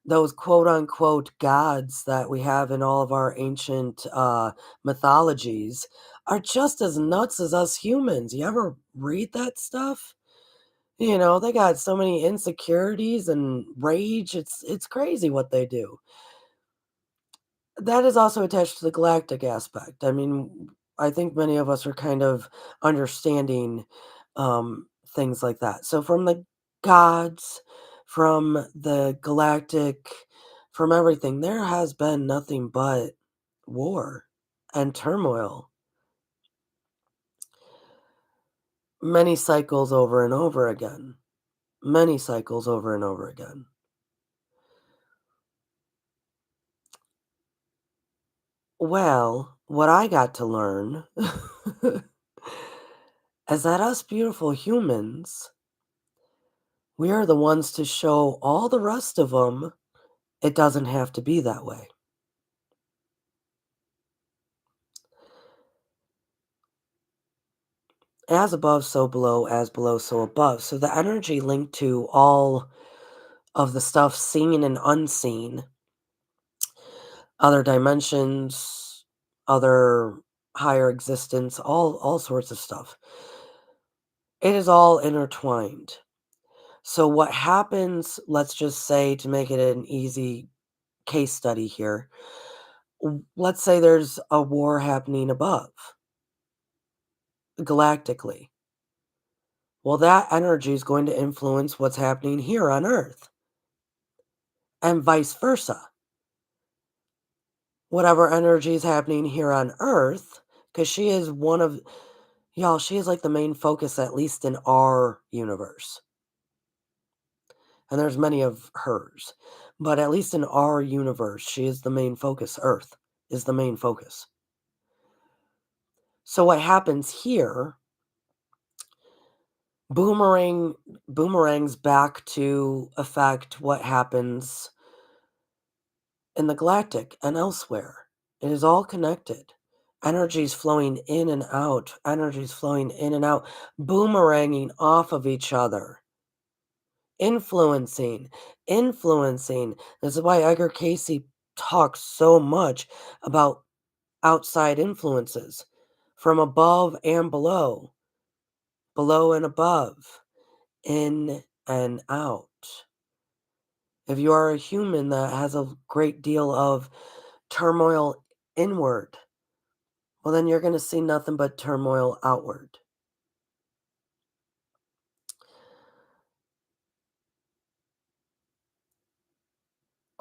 those quote unquote gods that we have in all of our ancient mythologies are just as nuts as us humans. You ever read that stuff? You know, they got so many insecurities and rage. It's crazy what they do. That is also attached to the galactic aspect. I mean, I think many of us are kind of understanding things like that. So, from the gods, from the galactic, from everything, there has been nothing but war and turmoil, many cycles over and over again, many cycles over and over again. Well, what I got to learn is that us beautiful humans, we are the ones to show all the rest of them it doesn't have to be that way. As above, so below, as below, so above. So the energy linked to all of the stuff seen and unseen, other dimensions, other higher existence, all sorts of stuff. It is all intertwined. So what happens, let's just say to make it an easy case study here, let's say there's a war happening above, galactically. Well, that energy is going to influence what's happening here on Earth, and vice versa. Whatever energy is happening here on Earth, because she is one of, y'all, she is like the main focus, at least in our universe. And there's many of hers. But at least in our universe, she is the main focus. Earth is the main focus. So what happens here, boomerang boomerangs back to affect what happens in the galactic and elsewhere. It is all connected. Energies flowing in and out, energies flowing in and out, boomeranging off of each other, influencing, influencing. This is why Edgar Casey talks so much about outside influences from above and below, below and above, in and out. If you are a human that has a great deal of turmoil inward, well, then you're going to see nothing but turmoil outward.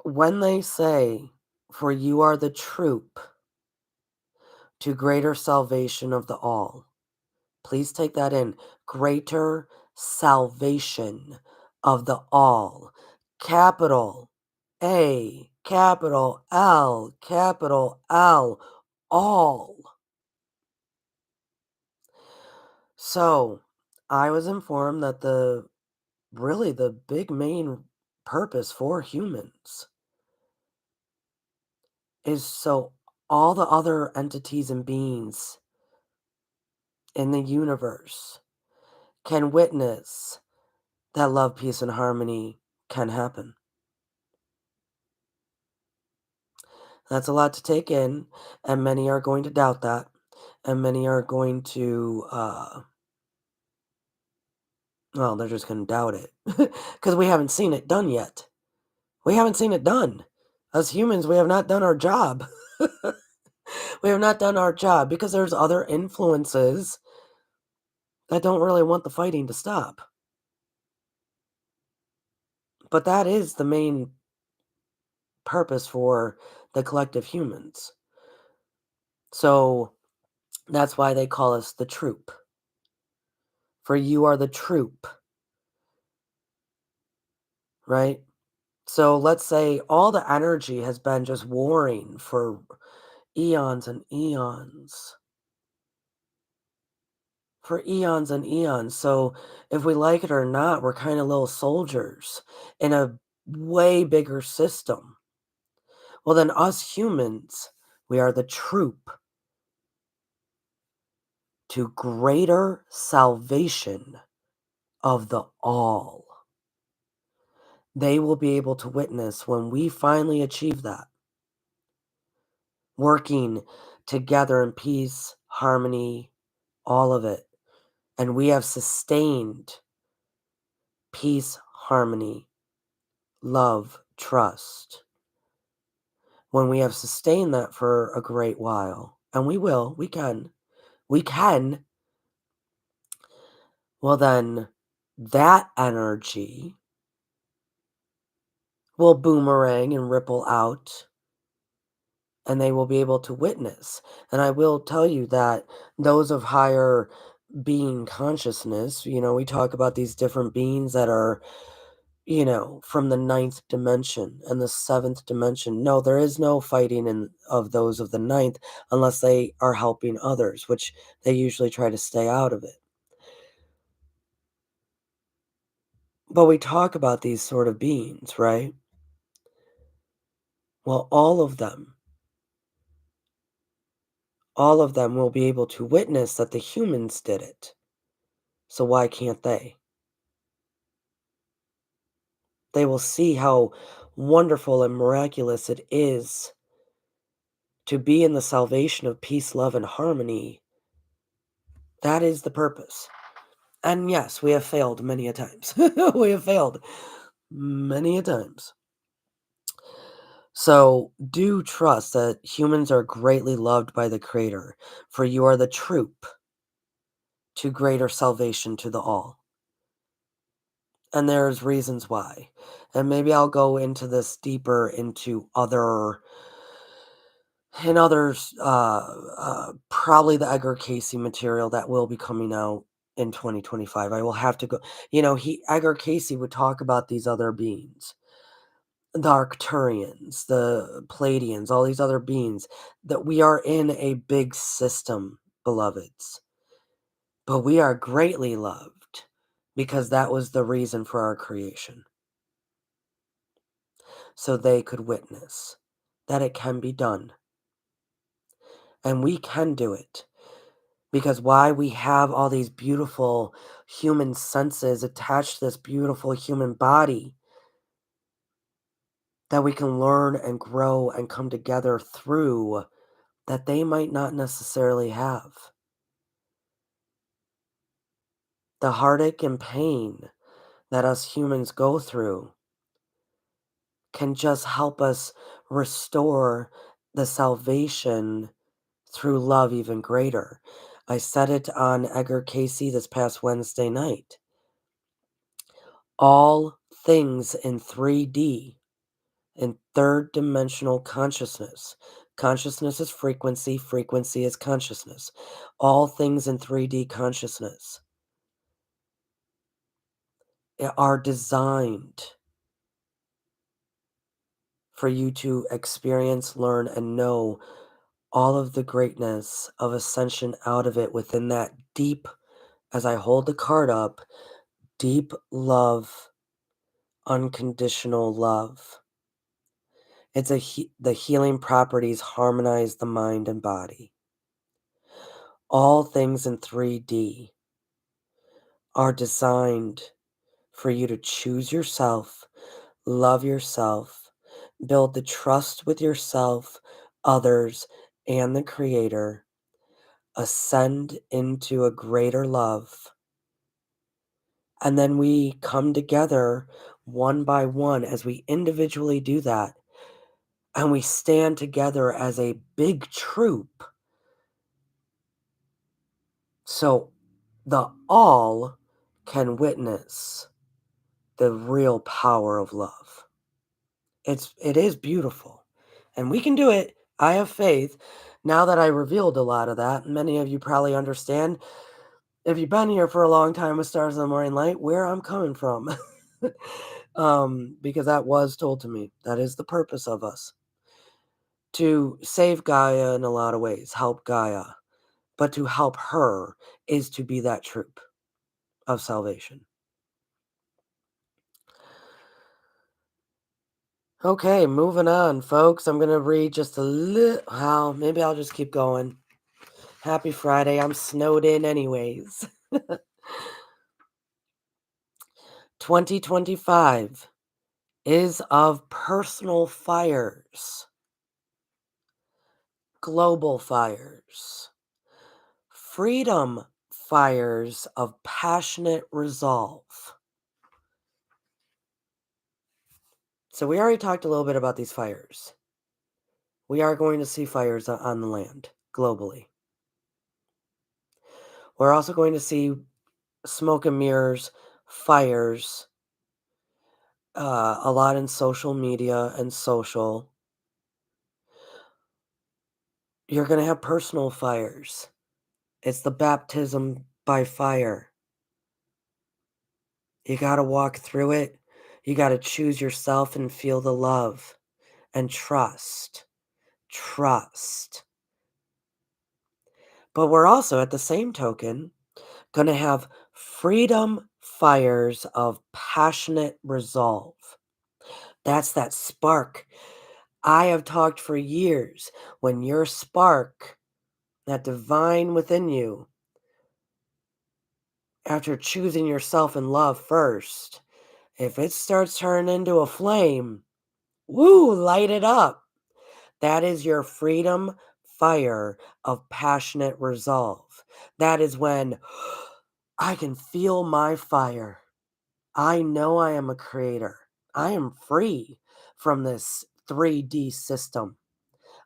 When they say, "For you are the troop to greater salvation of the all," please take that in. Greater salvation of the all. Capital A, capital L, capital L, all. So, I was informed that the big main purpose for humans is so all the other entities and beings in the universe can witness that love, peace, and harmony can happen. That's a lot to take in, and many are going to doubt that, and many are going to, well, they're just going to doubt it because we haven't seen it done yet. We haven't seen it done. As humans, we have not done our job. We have not done our job because there's other influences that don't really want the fighting to stop. But that is the main purpose for the collective humans. So that's why they call us the troop. For you are the troop, right? So let's say all the energy has been just warring for eons and eons. For eons and eons. So if we like it or not, we're kind of little soldiers in a way bigger system. Well, then us humans, we are the troop to greater salvation of the all. They will be able to witness when we finally achieve that. Working together in peace, harmony, all of it. And we have sustained peace, harmony, love, trust. When we have sustained that for a great while, and we can, well, then that energy will boomerang and ripple out, and they will be able to witness. And I will tell you that those of higher being consciousness, we talk about these different beings that are, from the ninth dimension and the seventh dimension. No, there is no fighting of those of the ninth unless they are helping others, which they usually try to stay out of it. But we talk about these sort of beings, right? Well, all of them will be able to witness that the humans did it. So why can't they? They will see how wonderful and miraculous it is to be in the salvation of peace, love, and harmony. That is the purpose. And yes, we have failed many a times. We have failed many a times. So do trust that humans are greatly loved by the Creator, for you are the troop to greater salvation to the all. And there's reasons why. And maybe I'll go into this deeper into others, probably the Edgar Casey material that will be coming out in 2025. I will have to go. Edgar Casey would talk about these other beings, the Arcturians, the Pleiadians, all these other beings, that we are in a big system, beloveds. But we are greatly loved because that was the reason for our creation. So they could witness that it can be done. And we can do it. Because why we have all these beautiful human senses attached to this beautiful human body that we can learn and grow and come together through that they might not necessarily have. The heartache and pain that us humans go through can just help us restore the salvation through love even greater. I said it on Edgar Casey this past Wednesday night. All things in 3D, in third dimensional consciousness. Consciousness is frequency, frequency is consciousness. All things in 3D consciousness are designed for you to experience, learn, and know all of the greatness of ascension out of it within that deep, as I hold the card up, deep love, unconditional love. It's the healing properties harmonize the mind and body. All things in 3D are designed for you to choose yourself, love yourself, build the trust with yourself, others, and the Creator, ascend into a greater love. And then we come together one by one as we individually do that. And we stand together as a big troop. So the all can witness the real power of love. It is beautiful. And we can do it. I have faith. Now that I revealed a lot of that, many of you probably understand, if you've been here for a long time with Stars of the Morning Light, where I'm coming from. Because that was told to me. That is the purpose of us. To save Gaia in a lot of ways, help Gaia. But to help her is to be that troop of salvation. Okay, moving on, folks. I'm going to read just a little. Well, maybe I'll just keep going. Happy Friday. I'm snowed in anyways. 2025 is of personal fires, global fires, freedom fires of passionate resolve. So we already talked a little bit about these fires. We are going to see fires on the land globally. We're also going to see smoke and mirrors, fires, a lot in social media and social. You're going to have personal fires. It's the baptism by fire. You got to walk through it. You got to choose yourself and feel the love and trust. Trust. But we're also, at the same token, going to have freedom fires of passionate resolve. That's that spark. I have talked for years. When your spark, that divine within you, after choosing yourself in love first, if it starts turning into a flame, woo, light it up. That is your freedom fire of passionate resolve. That is when I can feel my fire. I know I am a creator. I am free from this 3D system.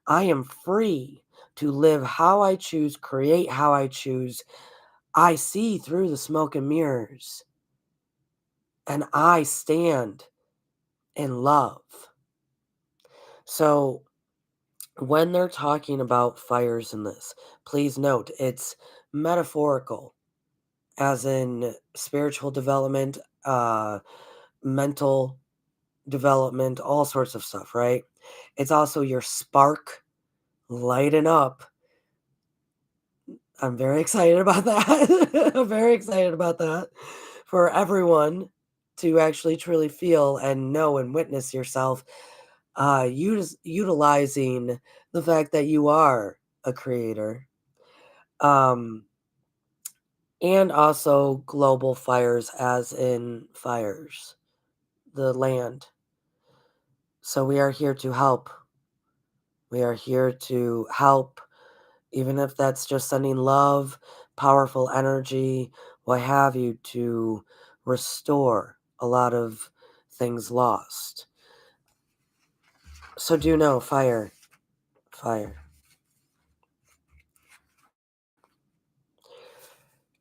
I am free to live how I choose, create how I choose. I see through the smoke and mirrors. And I stand in love. So when they're talking about fires in this, please note it's metaphorical, as in spiritual development, mental development, all sorts of stuff, right? It's also your spark lighting up. I'm very excited about that. I'm very excited about that for everyone to actually truly feel and know and witness yourself utilizing the fact that you are a creator. Um, and also global fires, as in fires, the land. So we are here to help. We are here to help, even if that's just sending love, powerful energy, what have you, to restore a lot of things lost. So do know, fire, fire.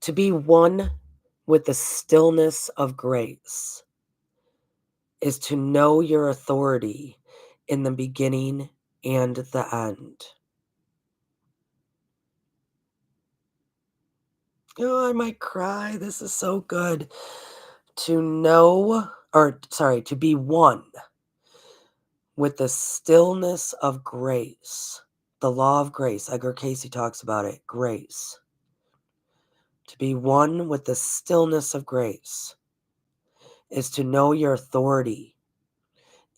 To be one with the stillness of grace is to know your authority in the beginning and the end. Oh, I might cry. This is so good. To know, or sorry, to be one with the stillness of grace. The law of grace. Edgar Casey talks about it. Grace. To be one with the stillness of grace is to know your authority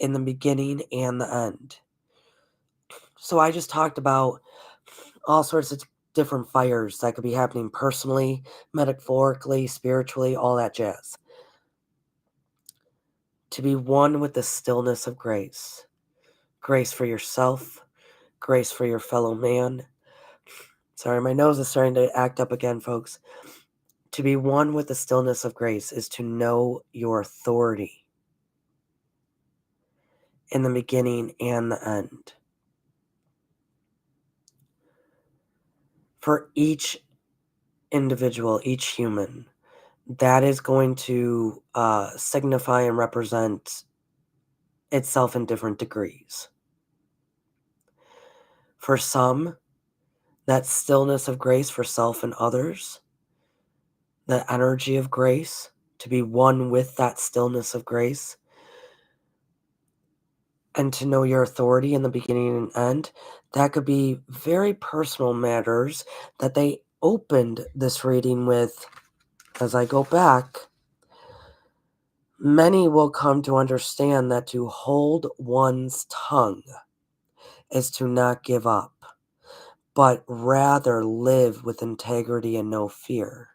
in the beginning and the end. So I just talked about all sorts of different fires that could be happening personally, metaphorically, spiritually, all that jazz. To be one with the stillness of grace. Grace for yourself, grace for your fellow man. Sorry, my nose is starting to act up again, folks. To be one with the stillness of grace is to know your authority in the beginning and the end. For each individual, each human, that is going to signify and represent itself in different degrees. For some, that stillness of grace for self and others, the energy of grace, to be one with that stillness of grace, and to know your authority in the beginning and end, that could be very personal matters that they opened this reading with. As I go back, many will come to understand that to hold one's tongue is to not give up, but rather live with integrity and no fear.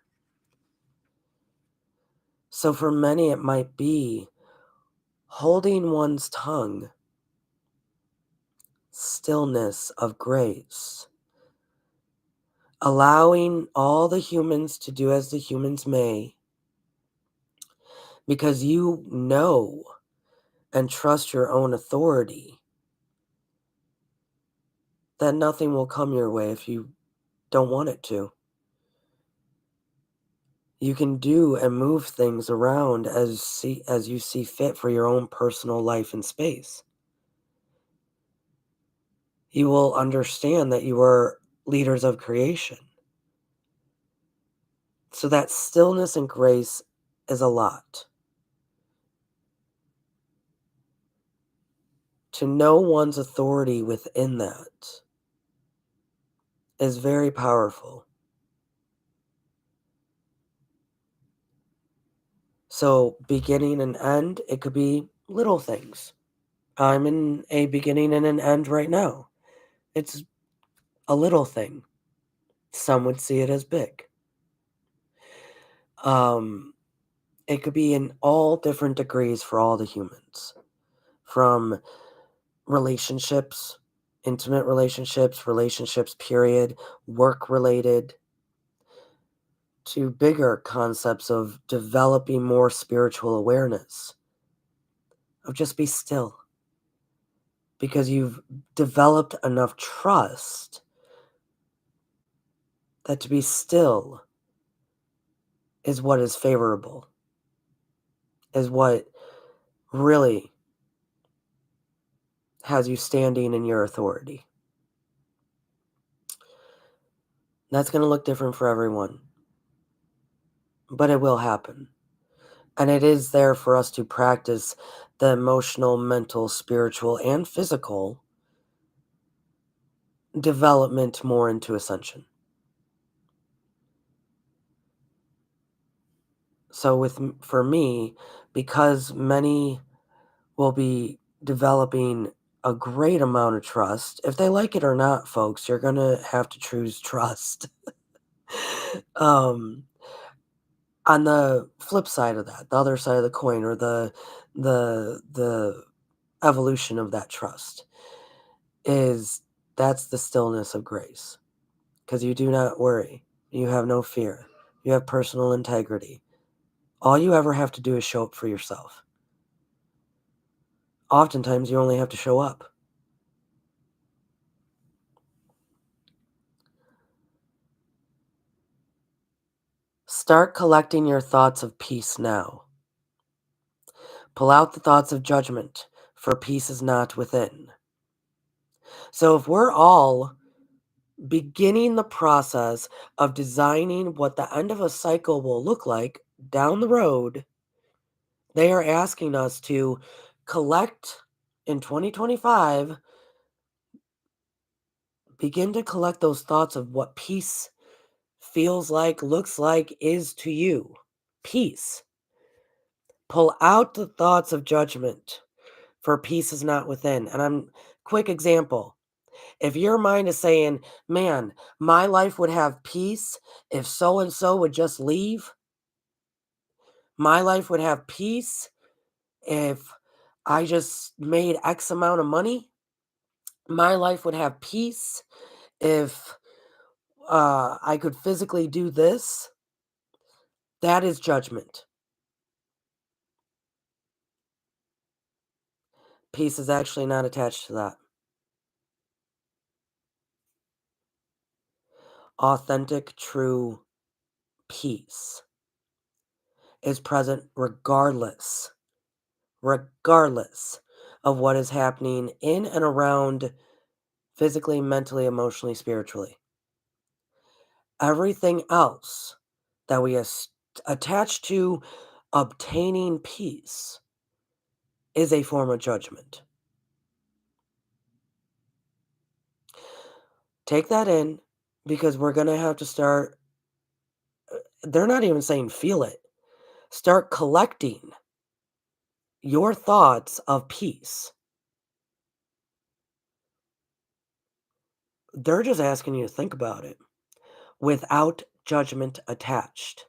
So for many, it might be holding one's tongue, stillness of grace, allowing all the humans to do as the humans may, because you know and trust your own authority, that nothing will come your way if you don't want it to. You can do and move things around as you see fit for your own personal life and space. You will understand that you are leaders of creation. So that stillness and grace is a lot. To know one's authority within that is very powerful. So beginning and end, it could be little things. I'm in a beginning and an end right now. It's a little thing. Some would see it as big. It could be in all different degrees for all the humans. From relationships, intimate relationships, period, work-related, to bigger concepts of developing more spiritual awareness, of just be still. Because you've developed enough trust that to be still is what is favorable, is what really has you standing in your authority. That's going to look different for everyone, but it will happen. And it is there for us to practice the emotional, mental, spiritual, and physical development more into ascension. So for me, because many will be developing a great amount of trust. If they like it or not, folks, you're gonna have to choose trust. Um, on the flip side of that, the other side of the coin or the evolution of that trust is that's the stillness of grace. Because you do not worry. You have no fear. You have personal integrity. All you ever have to do is show up for yourself. Oftentimes, you only have to show up. Start collecting your thoughts of peace now. Pull out the thoughts of judgment, for peace is not within. So if we're all beginning the process of designing what the end of a cycle will look like down the road, they are asking us to collect in 2025, begin to collect those thoughts of what peace feels like, looks like, is to you. Peace. Pull out the thoughts of judgment, for peace is not within. And quick example. If your mind is saying, man, my life would have peace if so and so would just leave, my life would have peace if I just made X amount of money, my life would have peace if I could physically do this, that is judgment. Peace is actually not attached to that. Authentic, true peace is present regardless of what is happening in and around physically, mentally, emotionally, spiritually. Everything else that we attach to obtaining peace is a form of judgment. Take that in because we're going to have to start, they're not even saying feel it. Start collecting your thoughts of peace. They're just asking you to think about it without judgment attached.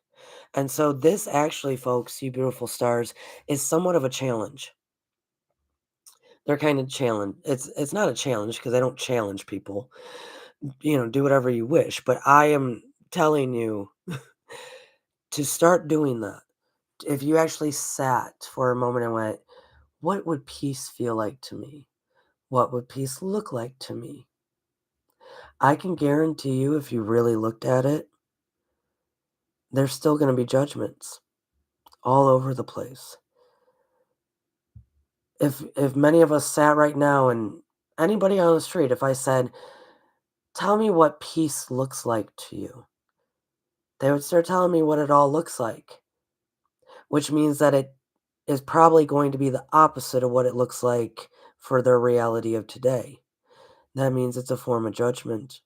And so this actually, folks, you beautiful stars, is somewhat of a challenge. They're kind of challenge. It's not a challenge because I don't challenge people. Do whatever you wish. But I am telling you to start doing that. If you actually sat for a moment and went, what would peace feel like to me? What would peace look like to me? I can guarantee you, if you really looked at it, there's still going to be judgments all over the place. If many of us sat right now and anybody on the street, if I said, tell me what peace looks like to you, they would start telling me what it all looks like, which means that it is probably going to be the opposite of what it looks like for their reality of today. That means it's a form of judgment.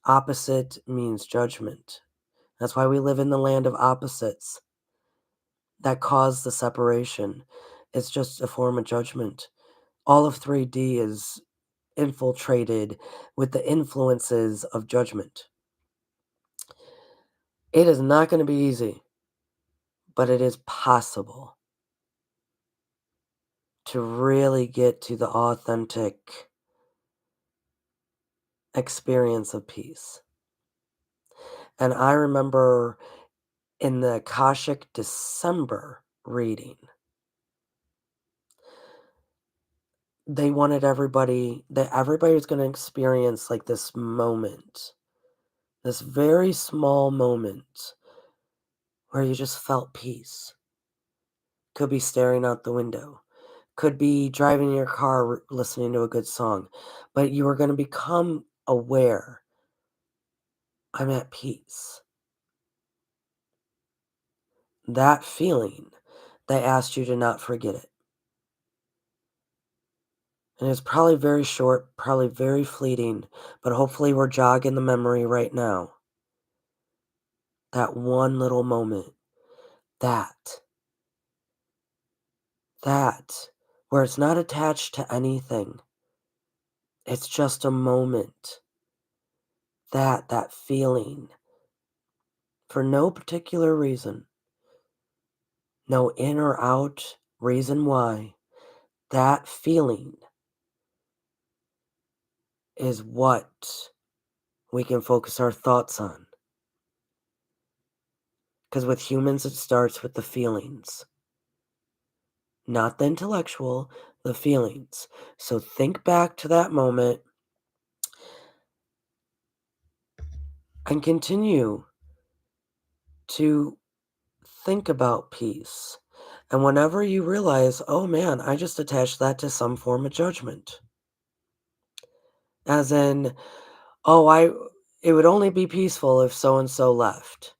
Opposite means judgment. That's why we live in the land of opposites that cause the separation. It's just a form of judgment. All of 3D is infiltrated with the influences of judgment. It is not going to be easy, but it is possible to really get to the authentic experience of peace. And I remember in the Akashic December reading, they wanted everybody was going to experience like this moment, this very small moment where you just felt peace. Could be staring out the window, could be driving your car listening to a good song, but you are going to become aware. I'm at peace. That feeling, they asked you to not forget it. And it's probably very short, probably very fleeting, but hopefully we're jogging the memory right now. That one little moment, that, where it's not attached to anything. It's just a moment. That feeling for no particular reason, no in or out reason why. That feeling is what we can focus our thoughts on. Because with humans, it starts with the feelings, not the intellectual, the feelings. So think back to that moment and continue to think about peace. And whenever you realize, oh man, I just attached that to some form of judgment. As in, oh, it would only be peaceful if so and so left.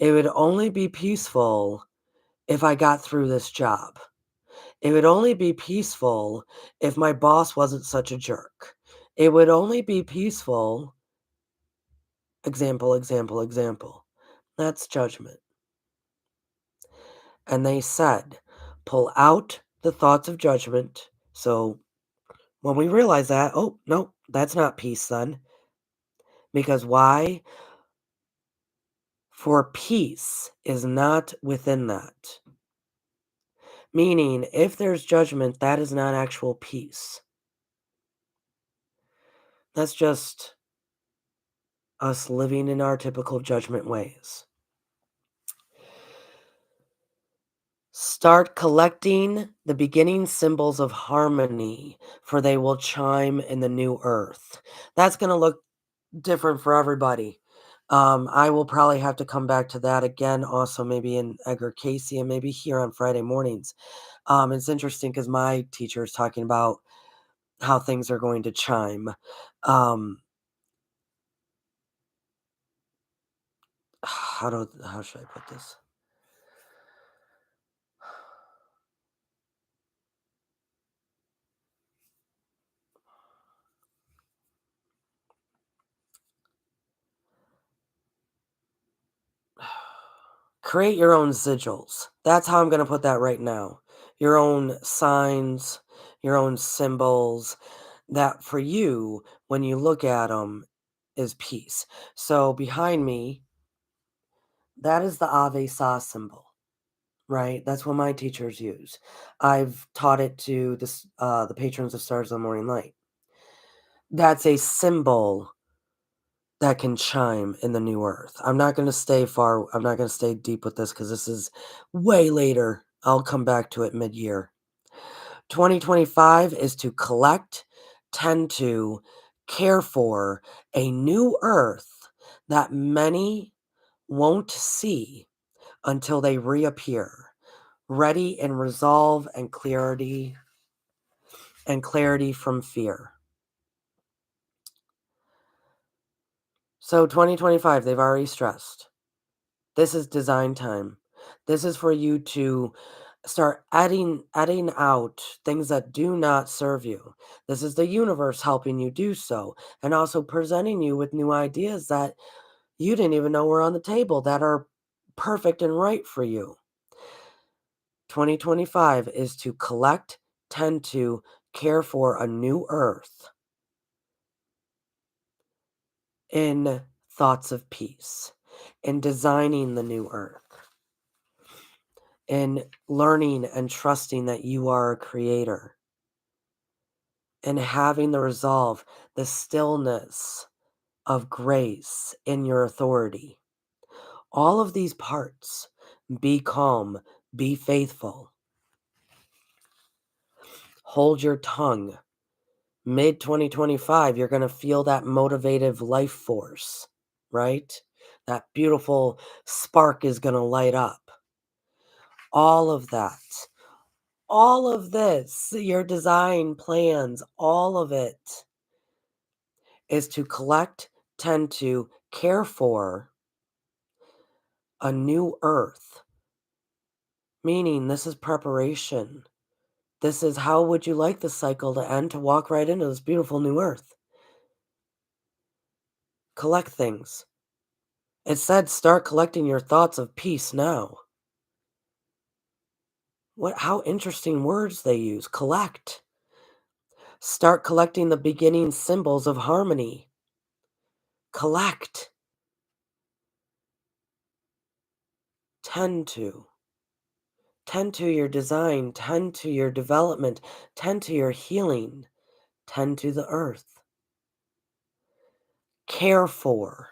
It would only be peaceful if I got through this job. It would only be peaceful if my boss wasn't such a jerk. It would only be peaceful, example, example, example. That's judgment. And they said, pull out the thoughts of judgment. So when we realize that, oh, no, that's not peace then. Because why? For peace is not within that. Meaning, if there's judgment, that is not actual peace. That's just us living in our typical judgment ways. Start collecting the beginning symbols of harmony, for they will chime in the new earth. That's going to look different for everybody. I will probably have to come back to that again, also maybe in Edgar Casey and maybe here on Friday mornings. It's interesting because my teacher is talking about how things are going to chime. Um, how should I put this? Create your own sigils. That's how I'm going to put that right now. Your own signs, your own symbols, that for you, when you look at them, is peace. So behind me, that is the Ave Sa symbol, right? That's what my teachers use. I've taught it to the patrons of Stars of the Morning Light. That's a symbol that can chime in the new earth. I'm not going to stay deep with this because this is way later. I'll come back to it mid-year. 2025 is to collect, tend to, care for a new earth that many won't see until they reappear, ready in resolve and clarity from fear. So 2025, they've already stressed. This is design time. This is for you to start adding out things that do not serve you. This is the universe helping you do so, and also presenting you with new ideas that you didn't even know were on the table that are perfect and right for you. 2025 is to collect, tend to, care for a new earth in thoughts of peace, in designing the new earth, in learning and trusting that you are a creator, and having the resolve, the stillness of grace in your authority. All of these parts, be calm, be faithful, hold your tongue. Mid 2025, you're going to feel that motivative life force, right? That beautiful spark is going to light up. All of that, all of this, your design plans, all of it is to collect, tend to, care for a new earth. Meaning, this is preparation. This is how would you like the cycle to end to walk right into this beautiful new earth? Collect things. It said start collecting your thoughts of peace now. how interesting words they use. Collect. Start collecting the beginning symbols of harmony. Collect. Tend to. Tend to your design, tend to your development, tend to your healing, tend to the earth. Care for,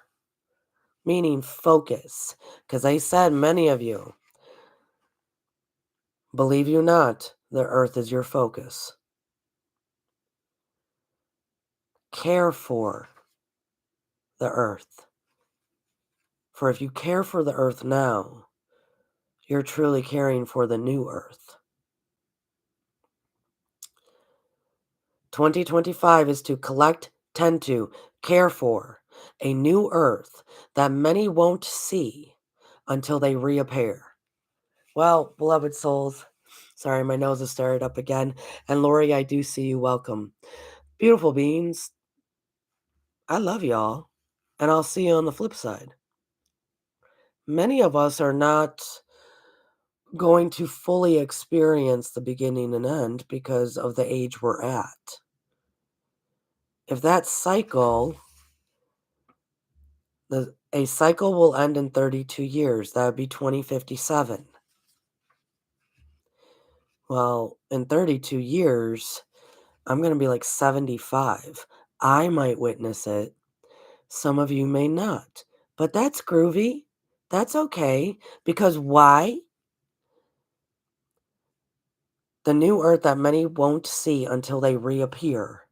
meaning focus. Because I said, many of you, believe you not, the earth is your focus. Care for the earth. For if you care for the earth now, you're truly caring for the new earth. 2025 is to collect, tend to, care for a new earth that many won't see until they reappear. Well, beloved souls, sorry, my nose has started up again. And Lori, I do see you. Welcome. Beautiful beings, I love y'all. And I'll see you on the flip side. Many of us are not going to fully experience the beginning and end because of the age we're at. If that cycle, a cycle will end in 32 years. That would be 2057. Well, in 32 years, I'm going to be like 75. I might witness it. Some of you may not. But that's groovy. That's okay. Because why? The new earth that many won't see until they reappear.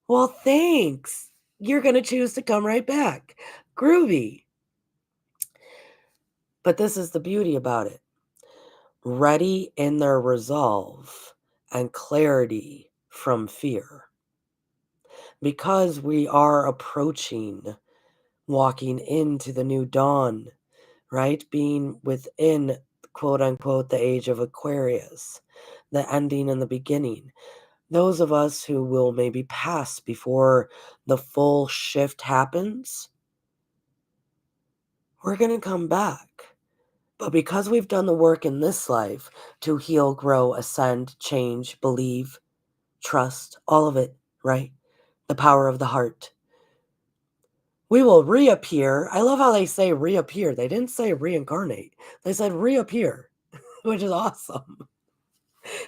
Well, thanks. You're going to choose to come right back. Groovy. But this is the beauty about it. Ready in their resolve and clarity from fear. Because we are approaching, walking into the new dawn, right? Being within, quote unquote, the age of Aquarius, the ending and the beginning. Those of us who will maybe pass before the full shift happens, we're going to come back. But because we've done the work in this life to heal, grow, ascend, change, believe, trust, all of it, right? The power of the heart. We will reappear. I love how they say reappear. They didn't say reincarnate. They said reappear, which is awesome.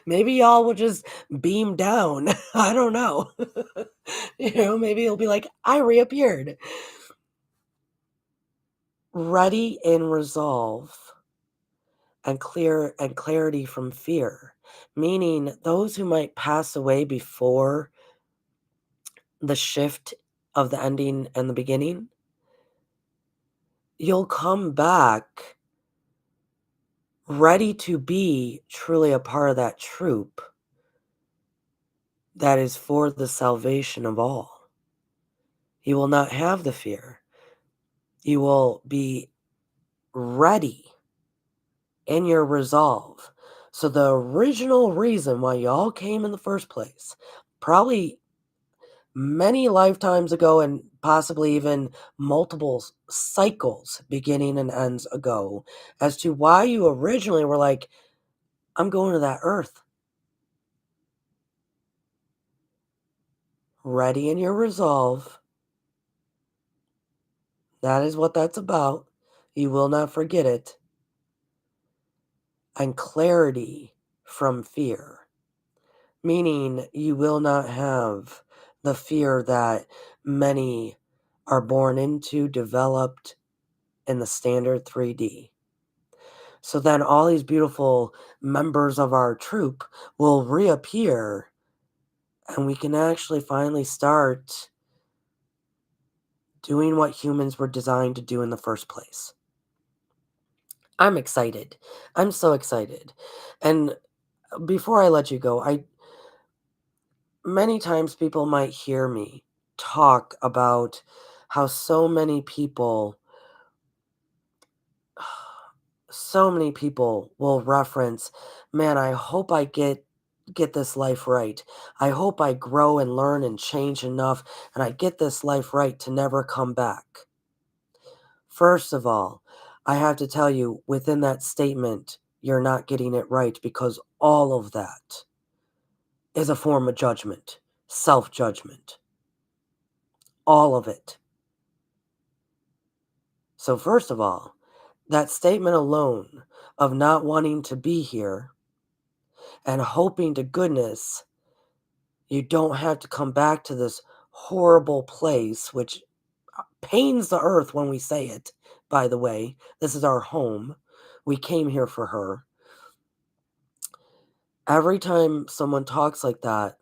Maybe y'all will just beam down. I don't know. Maybe it'll be like, I reappeared. Ready in resolve and clear and clarity from fear. Meaning those who might pass away before the shift of the ending and the beginning, you'll come back ready to be truly a part of that troop that is for the salvation of all. You will not have the fear. You will be ready in your resolve. So the original reason why y'all came in the first place, probably many lifetimes ago and possibly even multiple cycles, beginning and ends ago, as to why you originally were like, I'm going to that earth. Ready in your resolve. That is what that's about. You will not forget it. And clarity from fear. Meaning you will not have the fear that many are born into, developed in the standard 3D. So then all these beautiful members of our troop will reappear and we can actually finally start doing what humans were designed to do in the first place. I'm excited. I'm so excited. And before I let you go, many times people might hear me talk about how so many people will reference, man, I hope I get this life right. I hope I grow and learn and change enough and I get this life right to never come back. First of all, I have to tell you, within that statement, you're not getting it right, because all of that is a form of judgment, self-judgment, all of it. So first of all, that statement alone of not wanting to be here and hoping to goodness you don't have to come back to this horrible place, which pains the earth when we say it, by the way. This is our home. We came here for her. Every time someone talks like that,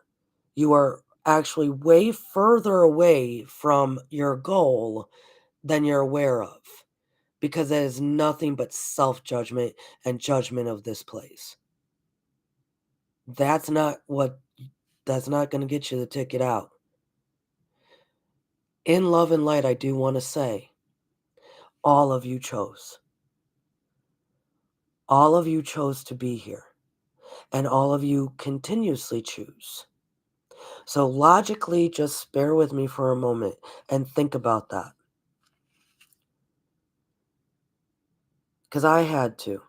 you are actually way further away from your goal than you're aware of, because it is nothing but self-judgment and judgment of this place. That's not what that's not going to get you the ticket out. In love and light, I do want to say, all of you chose. All of you chose to be here, and all of you continuously choose. So logically, just bear with me for a moment and think about that. Because I had to.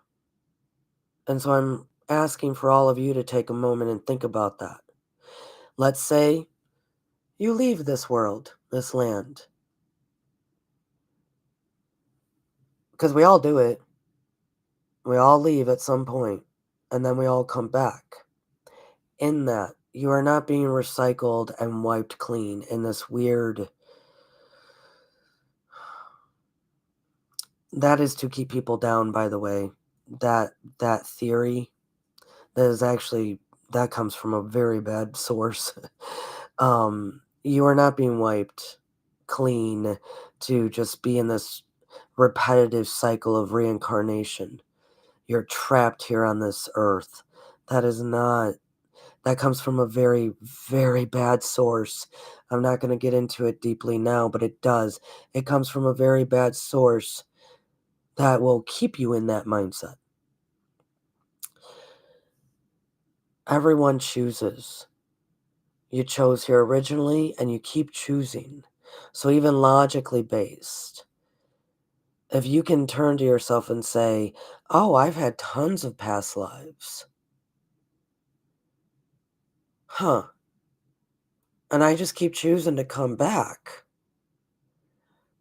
And so I'm asking for all of you to take a moment and think about that. Let's say you leave this world, this land. Because we all do it. We all leave at some point, and then we all come back. In that, you are not being recycled and wiped clean in this weird... That is to keep people down, by the way. That theory, that comes from a very bad source. You are not being wiped clean to just be in this repetitive cycle of reincarnation. You're trapped here on this earth. That comes from a very, very bad source. I'm not going to get into it deeply now, but it does. It comes from a very bad source that will keep you in that mindset. Everyone chooses. You chose here originally, and you keep choosing. So even logically based, if you can turn to yourself and say, oh, I've had tons of past lives. Huh. And I just keep choosing to come back.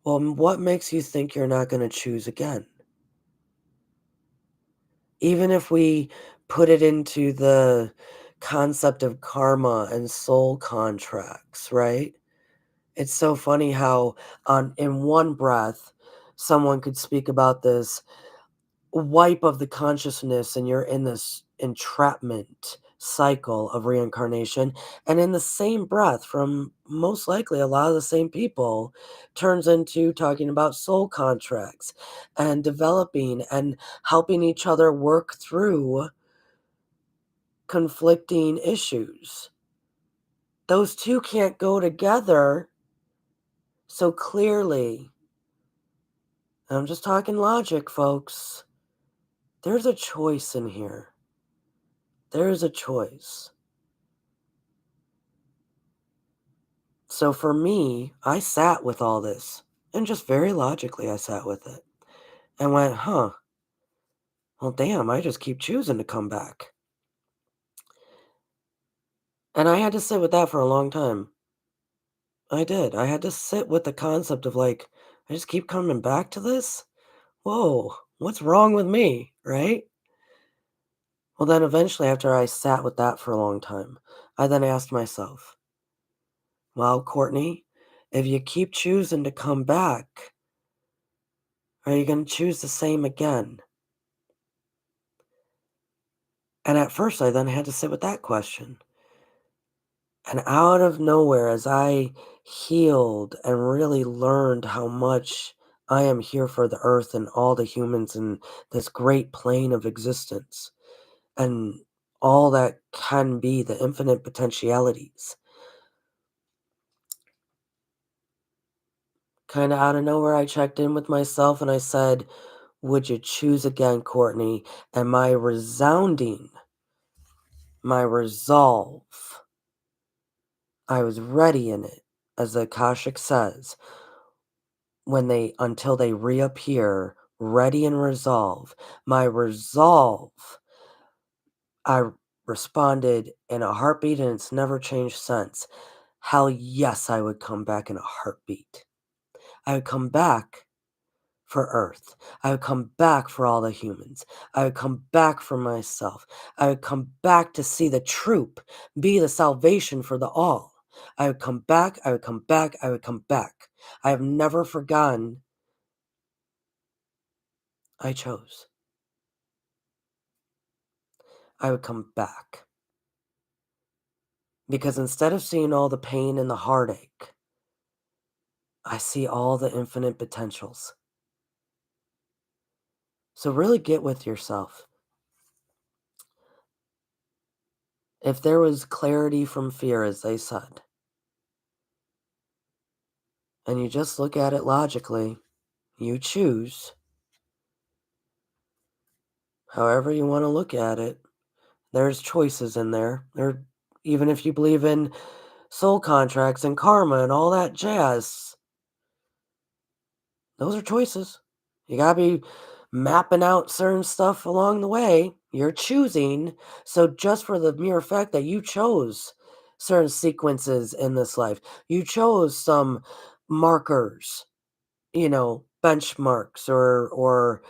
Well, what makes you think you're not going to choose again? Even if we put it into the concept of karma and soul contracts, right? It's so funny how in one breath, someone could speak about this wipe of the consciousness, and you're in this entrapment cycle of reincarnation, and in the same breath, from most likely a lot of the same people, turns into talking about soul contracts and developing and helping each other work through conflicting issues. Those two can't go together. So clearly, I'm just talking logic, folks, there's a choice in here. There is a choice. So for me, I sat with all this, and just very logically I sat with it and went, huh, well, damn, I just keep choosing to come back. And I had to sit with that for a long time. I did. I had to sit with the concept of, like, I just keep coming back to this? Whoa, what's wrong with me, right? Well, then eventually, after I sat with that for a long time, I then asked myself, well, Courtney, if you keep choosing to come back, are you going to choose the same again? And at first, I then had to sit with that question. And out of nowhere, as I healed and really learned how much I am here for the earth and all the humans in this great plane of existence, and all that can be, the infinite potentialities, kind of out of nowhere, I checked in with myself and I said, would you choose again, Courtney? And my resolve, I was ready in it, as the Akashic says, until they reappear ready and resolve. My resolve, I responded in a heartbeat and it's never changed since. Hell yes, I would come back in a heartbeat. I would come back for Earth. I would come back for all the humans. I would come back for myself. I would come back to see the troop be the salvation for the all. I would come back, I would come back, I would come back. I have never forgotten I chose. I would come back. Because instead of seeing all the pain and the heartache, I see all the infinite potentials. So really get with yourself. If there was clarity from fear, as they said, and you just look at it logically, you choose however you want to look at it. There's choices in there. Even if you believe in soul contracts and karma and all that jazz, those are choices. You gotta be mapping out certain stuff along the way. You're choosing. So just for the mere fact that you chose certain sequences in this life, you chose some markers, benchmarks or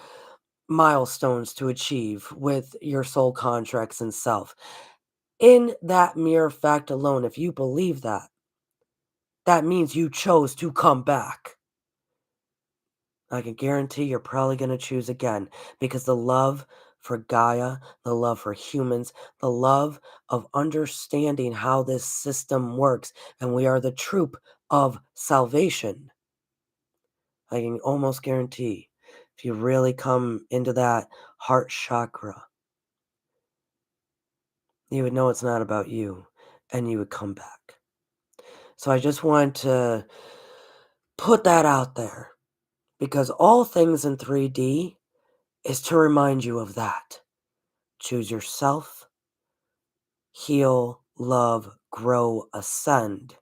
milestones to achieve with your soul contracts and self. In that mere fact alone, if you believe that, that means you chose to come back. I can guarantee you're probably going to choose again because the love for Gaia, the love for humans, the love of understanding how this system works, and we are the troop of salvation. I can almost guarantee if you really come into that heart chakra, you would know it's not about you and you would come back. So I just want to put that out there because all things in 3D is to remind you of that. Choose yourself, heal, love, grow, ascend.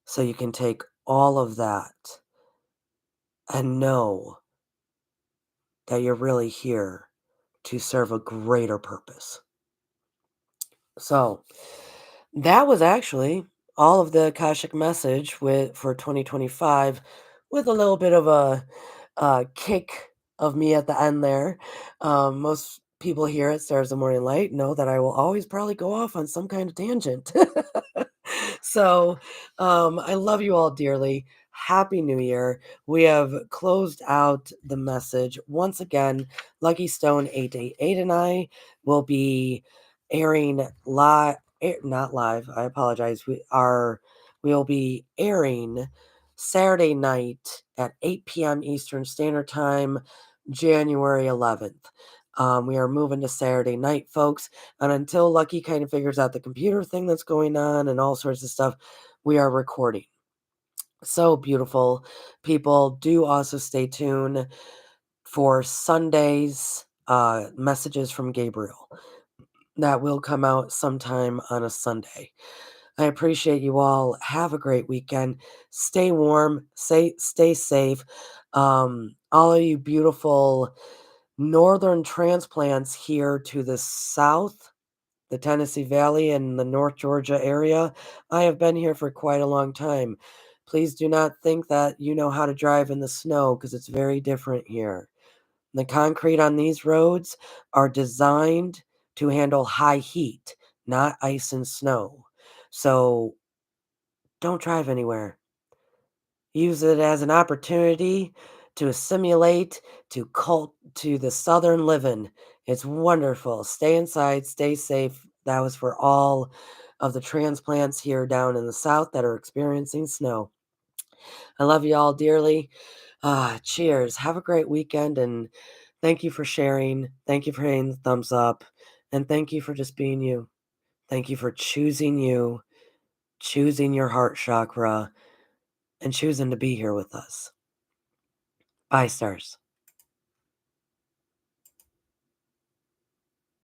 So you can take all of that and know that you're really here to serve a greater purpose. So that was actually all of the Akashic message for 2025 with a little bit of a kick of me at the end there. Most people here at Stars of the Morning Light know that I will always probably go off on some kind of tangent. So I love you all dearly. Happy New Year. We have closed out the message. Once again, Lucky Stone 888 and I will be airing live, not live, I apologize. We'll be airing Saturday night at 8 p.m. Eastern Standard Time, January 11th. We are moving to Saturday night, folks. And until Lucky kind of figures out the computer thing that's going on and all sorts of stuff, we are recording. So beautiful. People do also stay tuned for Sunday's messages from Gabriel. That will come out sometime on a Sunday. I appreciate you all. Have a great weekend. Stay warm. Stay safe. All of you beautiful northern transplants here to the south, the Tennessee Valley and the North Georgia area. I have been here for quite a long time. Please do not think that you know how to drive in the snow because it's very different here. The concrete on these roads are designed to handle high heat, not ice and snow. So don't drive anywhere. Use it as an opportunity to assimilate to the southern living. It's wonderful. Stay inside, stay safe. That was for all of the transplants here down in the south that are experiencing snow. I love you all dearly. Cheers. Have a great weekend and thank you for sharing. Thank you for hitting the thumbs up. And thank you for just being you. Thank you for choosing you, choosing your heart chakra, and choosing to be here with us. Bye, stars.